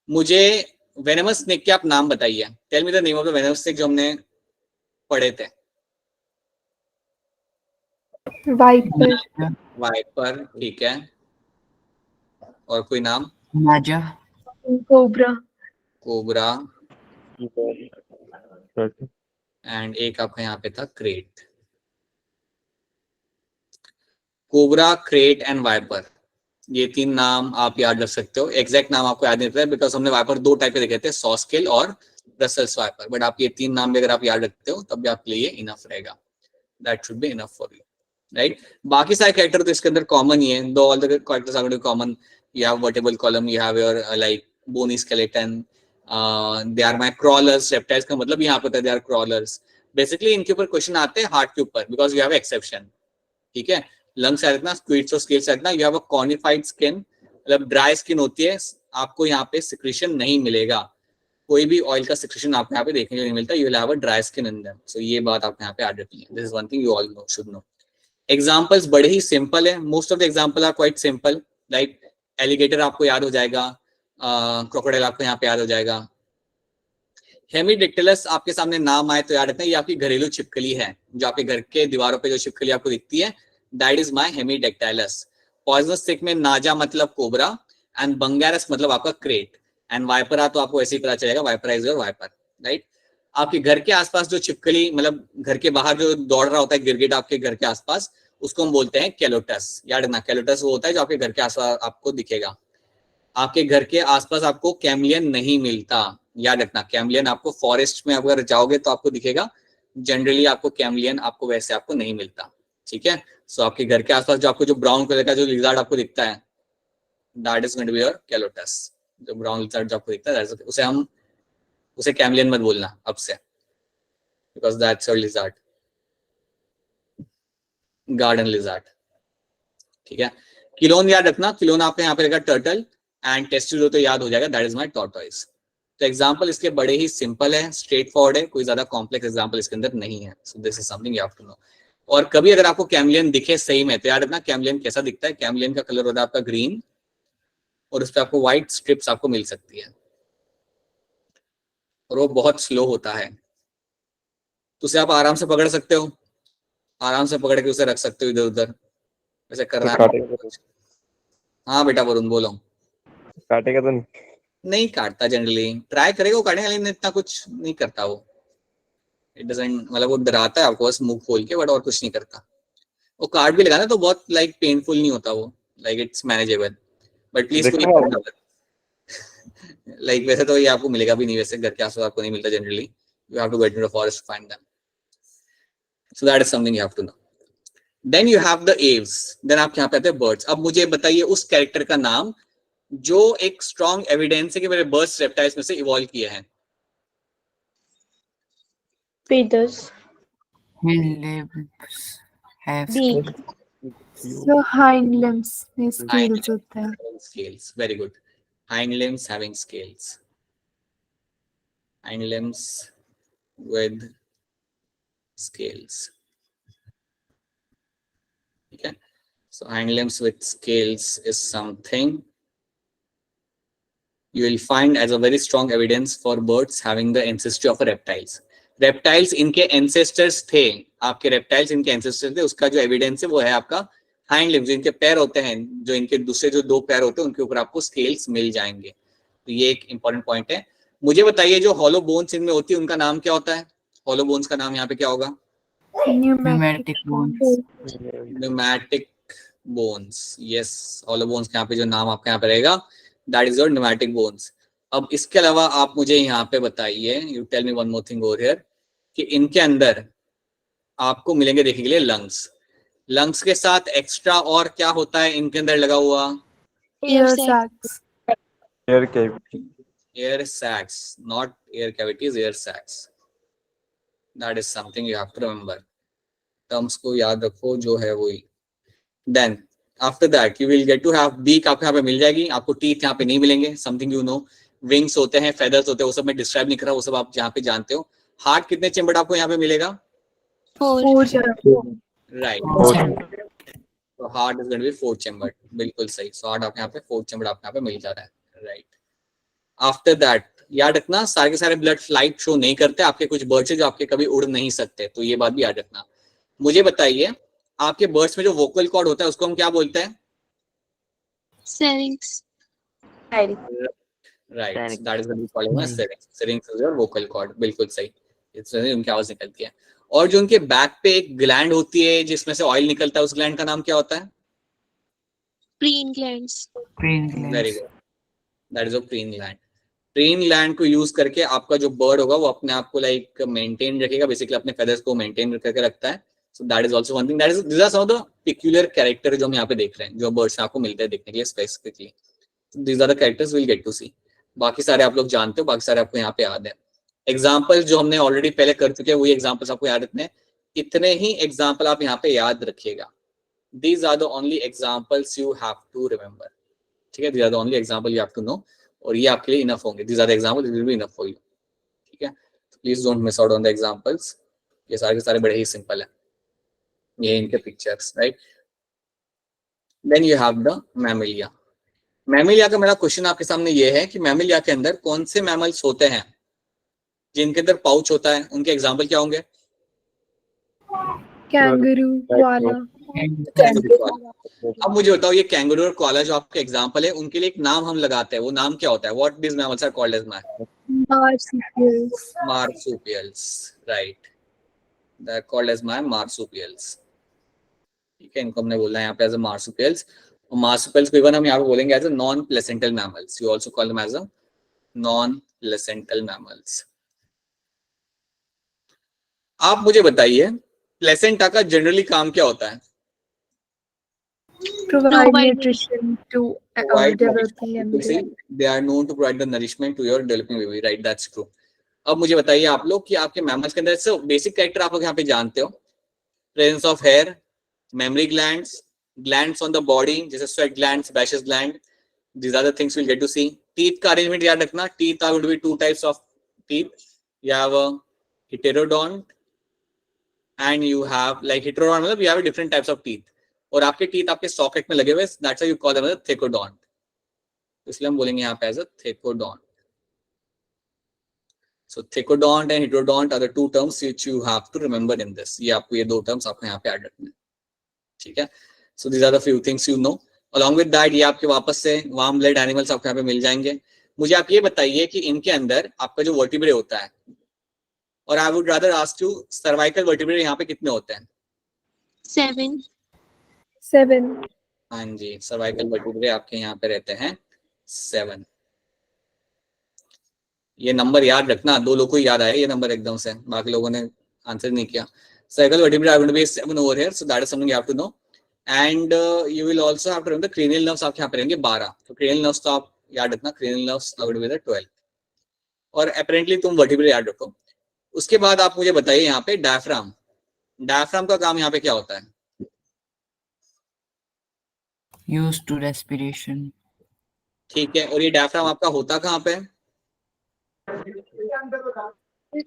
Speaker 1: मुझे वेनमस स्नेक के आप नाम बताइए। Tell me the name of the venomous snake जो हमने पढ़े थे।
Speaker 2: वाइपर।
Speaker 1: वाइपर, ठीक है, और कोई नाम?
Speaker 5: नाजा।
Speaker 2: कोबरा।
Speaker 1: कोबरा, एंड एक आपका यहाँ पे था krait. Cobra, krait and viper, ये 3 नाम आप याद रख सकते हो। एग्जैक्ट नाम आपको याद नहीं रहता है बिकॉज हमने वाइपर 2 टाइप के देखे थे, सॉस्केल और ब्रसेल्स वाइपर, बट आप ये 3 नाम भी अगर आप याद रखते हो तब भी आपके लिए इनफ रहेगा, that should be enough for you, right. बाकी सारे कैरेक्टर तो इसके अंदर कॉमन ही है, though all the characters are common. You have vertebral column, you have your like bony skeleton, they are my crawlers. Reptiles का मतलब यहाँ पे दे आर क्रॉलर्स। बेसिकली इनके ऊपर क्वेश्चन आते हैं हार्ट के ऊपर बिकॉज यू हैव एक्सेप्शन, ठीक है। लंग्स है इतना, स्क्विड्स और स्केल्स है इतना, you have a cornified skin, मतलब ड्राई स्किन होती है, आपको यहाँ पे सिक्रीशन नहीं मिलेगा, कोई भी ऑयल का सिक्रीशन आपको यहाँ पे देखने को नहीं मिलता, you will have a dry skin in them. So ये बात आपको यहाँ पे याद रखनी है, this is one thing you all know should know. Examples बड़े ही सिंपल है, most of the example are quite simple, like alligator आपको याद हो जाएगा, क्रोकोडाइल आपको यहाँ पे याद हो जाएगा। हेमीडेक्टिलस आपके सामने नाम आए तो याद रखना, ये आपकी घरेलू छिपकली है, जो आपके घर के दीवारों पे जो छिपकली आपको दिखती है, that is my Hemidactylus. Poisonous snake में नाजा मतलब कोबरा एंड बंगारस मतलब आपका क्रेट, एंड वाइपरा तो आपको ऐसे ही पता चलेगा, Vipera is your viper, right. आपके घर के आसपास जो छिपकली, मतलब घर के बाहर जो दौड़ रहा होता है गिरगिट आपके घर के आसपास, उसको हम बोलते हैं कैलोटस। याद रखना, कैलोटस वो होता है जो आपके घर के आसपास आपको दिखेगा। आपके घर के आसपास आपको कैमलियन नहीं मिलता, याद रखना। कैमलियन आपको फॉरेस्ट में अगर जाओगे तो आपको दिखेगा, जनरली आपको कैमलियन आपको वैसे आपको नहीं मिलता, ठीक है। सो आपके घर के आसपास जो आपको जो ब्राउन कलर का जो लिजार्ड आपको दिखता है, that is going to be your Calotes. जो ब्राउन लिजार्ड जो आपको दिखता है उसे हम उसे कैमलियन मत बोलना अब से, because that's your lizard, garden lizard, ठीक है। किलोन याद रखना, किलोन आपके यहाँ पे रहेगा टर्टल, एंड टेस्टिलो तो याद हो जाएगा, दैट इज माय टॉर्टोइज। तो एग्जांपल इसके बड़े ही सिंपल है, स्ट्रेट फॉरवर्ड है, कोई ज्यादा कॉम्प्लेक्स एग्जांपल इसके अंदर नहीं है। So this is something you have to know. और कभी अगर आपको कैमलियन दिखे सही में तो याद रखना कैमलियन कैसा दिखता है, कैमलियन का कलर होता है आपका ग्रीन, और उस पर आपको व्हाइट स्ट्रिप्स आपको मिल सकती है, और वो बहुत स्लो होता है, तो उसे आप आराम से पकड़ सकते हो, आराम से पकड़ के उसे रख सकते हो इधर उधर, वैसे करना है। हाँ बेटा वरुण बोलो।
Speaker 3: काटेगा तो नहीं?
Speaker 1: नहीं काटता, जनरली ट्राई करेगा वो काटने का, लेकिन इतना कुछ नहीं करता वो। इट डजंट, मतलब वो डराता है आपको बस मुंह खोल के, बट और कुछ नहीं करता। वो काट भी लगाना तो बहुत लाइक पेनफुल नहीं होता वो, like it's manageable, but please कोई
Speaker 3: देखो
Speaker 1: लाइक वैसे तो ये आपको मिलेगा भी नहीं, वैसे घर के आसपास आपको नहीं मिलता generally, you have to get in the forest to find them, so that is something you have to know. Then you have the aves, देन आप यहाँ पे आते हैं बर्ड्स। अब मुझे बताइए उस कैरेक्टर का नाम जो एक स्ट्रॉन्ग एविडेंस है कि मेरे बर्ड्स रेप्टाइल्स में से इवॉल्व किए हैं।
Speaker 2: feathers,
Speaker 5: limbs have
Speaker 2: beak,
Speaker 7: जो hind limbs में scales होता है.
Speaker 1: Scales, very good. Hind limbs having scales. Hind limbs with scales. Okay. So hind limbs with scales is something you will find as a very strong evidence for birds having the ancestry of reptiles. Reptiles इनके ancestors थे, आपके reptiles इनके ancestors थे, उसका जो evidence है वो है आपका हाइंड लिम्स, इनके पैर होते हैं, जो इनके दूसरे जो दो पैर होते हैं उनके ऊपर आपको स्केल्स मिल जाएंगे। तो ये एक इंपॉर्टेंट पॉइंट है। मुझे बताइए जो हॉलो बोन्स इनमें होती है उनका नाम क्या होता है? हॉलो बोन्स का नाम यहाँ पे क्या होगा?
Speaker 5: pneumatic bones.
Speaker 1: Pneumatic bones. Yes, hollow bones के यहाँ पे जो नाम आपका यहाँ पे रहेगा that is your pneumatic bones. अब इसके अलावा आप मुझे यहाँ पे बताइए, you tell me one more thing over here, कि इनके अंदर आपको मिलेंगे देखने के लिए लंग्स। लंग्स के साथ एक्स्ट्रा और क्या होता है इनके अंदर लगा हुआ?
Speaker 7: Ear sacs.
Speaker 3: Air cavity.
Speaker 1: Air sacs, not air cavities, air sacs. That is something you have to remember. Terms को याद रखो, जो है वही। Then after that you will get to have beak, आपको यहाँ पे मिल जाएगी, आपको teeth यहाँ पे नहीं मिलेंगे, something you know. Wings होते हैं, feathers होते हैं, वो सब मैं डिस्क्राइब नहीं कर रहा, वो सब आप यहाँ पे जानते हो। हार्ट कितने चेम्बर आपको यहाँ पे मिलेगा?
Speaker 7: 4
Speaker 1: राइट, तो heart is going to be 4 chamber, बिल्कुल सही। सो हार्ट आपके यहाँ पे 4 चेम्बर आपको यहाँ पे मिल जा रहा है, राइट। आफ्टर दैट याद रखना सारे के सारे ब्लड फ्लाइट शो नहीं करते, आपके कुछ बर्ड्स है जो आपके कभी उड़ नहीं सकते, तो ये बात भी याद रखना। मुझे बताइए आपके बर्ड्स में जो वोकल कॉर्ड होता है उसको हम क्या बोलते हैं?
Speaker 6: Syrinx.
Speaker 1: Right, that is what we call it syrinx. Syrinx is your vocal cord, बिल्कुल सही, इससे उनकी आवाज निकलती है। और जो उनके बैक पे एक ग्लैंड होती है जिसमें से ऑयल निकलता है, उस ग्लैंड का नाम क्या होता है?
Speaker 6: Preen glands.
Speaker 5: Preen glands.
Speaker 1: Very good, that is a preen gland. Preen gland को यूज करके आपका जो बर्ड होगा वो अपने आप को लाइक मेंटेन रखेगा, बेसिकली अपने फेदर्स को मेंटेन करके रखता है। So that is also one thing, that is this are some of the peculiar character जो हम यहाँ पे देख रहे हैं, जो बर्ड्स में आपको मिलते हैं देखने के लिए specifically. These are the characters will get to see. बाकी सारे आप लोग जानते हो, बाकी सारे आपको यहाँ पे याद है। एग्जाम्पल्स जो हमने ऑलरेडी पहले कर चुके हैं वही एग्जाम्पल्स आपको याद रखने हैं, इतने ही एग्जाम्पल आप यहाँ पे याद रखिएगा। These are the only examples you have to remember. ठीक है, these are the only example you have to know, और ये आपके लिए इनफ होंगे। These are the examples, it will be enough for you. ठीक है, please don't miss out on the examples, ये सारे के सारे बड़े ही सिंपल है, ये इनके pictures, right. Then you have the mammalia. Mammalia का मेरा क्वेश्चन आपके सामने ये है कि मैमिलिया के अंदर कौन से मैमल्स होते हैं जिनके अंदर पाउच होता है, उनके एग्जाम्पल क्या होंगे?
Speaker 7: kangaroo, koala.
Speaker 1: अब मुझे बताओ ये कैंगरू और कोआला जो आपके एग्जाम्पल है उनके लिए एक नाम हम लगाते हैं, वो नाम क्या होता है? What this mammals are called as
Speaker 7: Marsupials.
Speaker 1: marsupials, right, they are called as marsupials। ठीक है, इनको हमने बोलना है यहाँ पे एज अ marsupials, और marsupials को इवन हम यहाँ पे बोलेंगे as a non placental mammals, you also call them as a non placental mammals. आप मुझे बताइए प्लेसेंटा का जनरली काम क्या होता है?
Speaker 7: Provide
Speaker 6: Provide
Speaker 7: nutrition to
Speaker 1: Provide
Speaker 7: developing
Speaker 1: nourishment.
Speaker 7: embryo.
Speaker 1: They are known to provide the nourishment to your developing baby, right? That's true. अब मुझे बताइए आप लोग कि आपके मैमल्स के अंदर से बेसिक कैरेक्टर आप लोग यहाँ पे जानते हो, presence of hair, memory glands, glands on the body जैसे sweat gland, sebaceous gland, these are the things we'll get to see। Teeth का अरेंजमेंट याद रखना, teeth are going to be two types of teeth, you have a heterodont and you have like heterodont मतलब you have different types of teeth, और आपके teeth आपके socket में लगे हुए, that's why you call them as a thecodont, इसलिए हम बोलेंगे यहाँ पे as a thecodont। So thecodont and heterodont are the two terms which you have to remember in this, ये आपको ये दो terms आपको यहाँ पे ऐड रखने हैं, ठीक है। So these are the few things you know। Along with that ये आपके वापस से वार्म ब्लड एनिमल्स आपको यहाँ पे मिल जाएंगे। मुझे आप ये बताइए कि इनके अंदर आपका जो वर्टिब्रे होता है, और I would rather ask you cervical vertebrae यहाँ पे कितने होते हैं?
Speaker 6: 7.
Speaker 7: 7.
Speaker 1: हाँ जी, सर्वाइकल वर्टिब्रे आपके यहाँ पे रहते हैं 7। ये नंबर याद रखना, 2 लोगों को याद आया ये नंबर एकदम से, बाकी लोगों ने आंसर नहीं किया। Cervical vertebrae are going to be 7 over here, so that is something you have to know. And you will also have to remember cranial nerves आपके यहाँ पे रहेंगे 12, तो क्रेनियल नर्व्स तो आप याद रखना, cranial nerves are going to be the 12, और अपेरेंटली तुम वर्टिब्रे याद रखो। उसके बाद आप मुझे बताइए यहाँ पे डायफ्राम, डायफ्राम का काम यहाँ पे क्या होता है?
Speaker 5: Used to respiration.
Speaker 1: ठीक है, और ये डायफ्राम आपका होता कहाँ पे?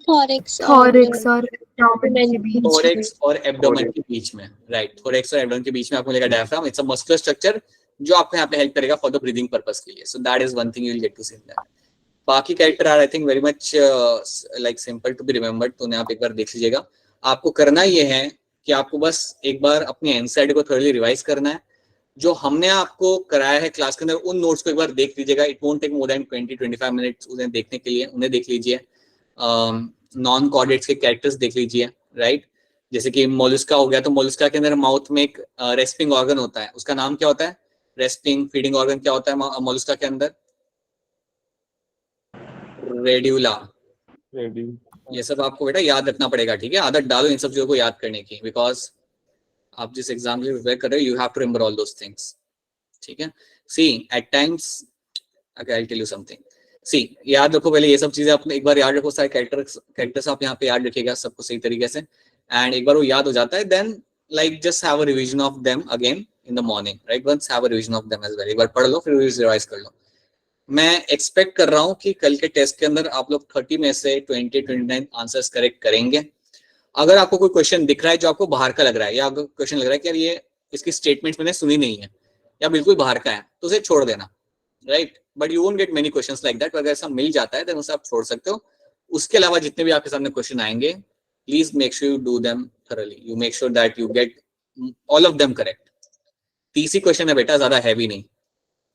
Speaker 6: Thorax.
Speaker 7: Thorax और abdomen के बीच में.
Speaker 1: थोरेक्स और एब्डोमेन के बीच में, राइट, थोरेक्स और एब्डोमेन के बीच में आपको मिलेगा diaphragm. It's a muscular structure जो आपको यहाँ पे हेल्प करेगा फॉर द ब्रीदिंग पर्पस के लिए, so that is one thing you will get to see that. बाकी character are I think very much like simple to be remembered, तो उन्हें आप एक बार देख लीजिएगा। आपको करना ये है कि आपको बस एक बार अपने एनसीईआरटी को थोड़ी रिवाइज करना है, जो हमने आपको कराया है क्लास के अंदर उन नोट्स को एक बार देख लीजिएगा। It won't take more than 20-25 minutes उन्हें देखने के लिए, उन्हें देख लीजिए। नॉन कॉर्डेट्स के कैरेक्टर्स देख लीजिए, राइट, जैसे कि मोलस्का हो गया, तो मोलस्का के अंदर माउथ में एक रेस्पिंग ऑर्गन होता है, उसका नाम क्या होता है? रेस्पिंग फीडिंग ऑर्गन क्या होता है मोलस्का के अंदर? रेड्यूला। ये सब आपको बेटा याद रखना पड़ेगा, ठीक है? आदत डालो इन सब चीजों को याद करने की, बिकॉज आप जिस एग्जाम के लिए प्रिपेयर कर रहे हो you have to remember all those things, ठीक है? See at times I will tell you something, see याद रखो पहले ये सब चीजें अपने एक बार याद रखो, सारे कैरेक्टर्स आप यहाँ पे याद रखिएगा सबको सही तरीके से, एंड एक बार वो याद हो जाता है then like just have a revision of them again in the morning, right? Once have a revision of them as well, एक बार पढ़ लो फिर रिवाइज कर लो। मैं एक्सपेक्ट कर रहा हूँ कि कल के टेस्ट के अंदर आप लोग 30 में से 20-29 आंसर्स करेक्ट करेंगे। अगर आपको कोई क्वेश्चन दिख रहा है जो आपको बाहर का लग रहा है, या अगर क्वेश्चन लग रहा है कि यार ये इसकी स्टेटमेंट्स मैंने सुनी नहीं है या बिल्कुल बाहर का है, तो उसे छोड़ देना, right? But you won't get many questions like that, अगर ऐसा मिल जाता है देन उसे आप छोड़ सकते हो। उसके अलावा जितने भी आपके सामने क्वेश्चन आएंगे, please make sure you do them thoroughly, you make sure that you get all of them correct. 30 question है बेटा, ज्यादा हैवी नहीं।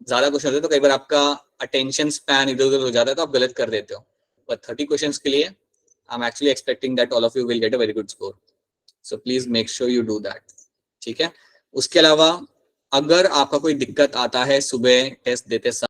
Speaker 1: ज्यादा क्वेश्चन होते तो कई बार आपका अटेंशन स्पैन इधर उधर हो जाता है तो आप गलत कर देते हो, पर 30 क्वेश्चंस के लिए I am actually expecting that all of you will get a very good score, so please make sure you do that, ठीक है? उसके अलावा अगर आपका कोई दिक्कत आता है सुबह टेस्ट देते समय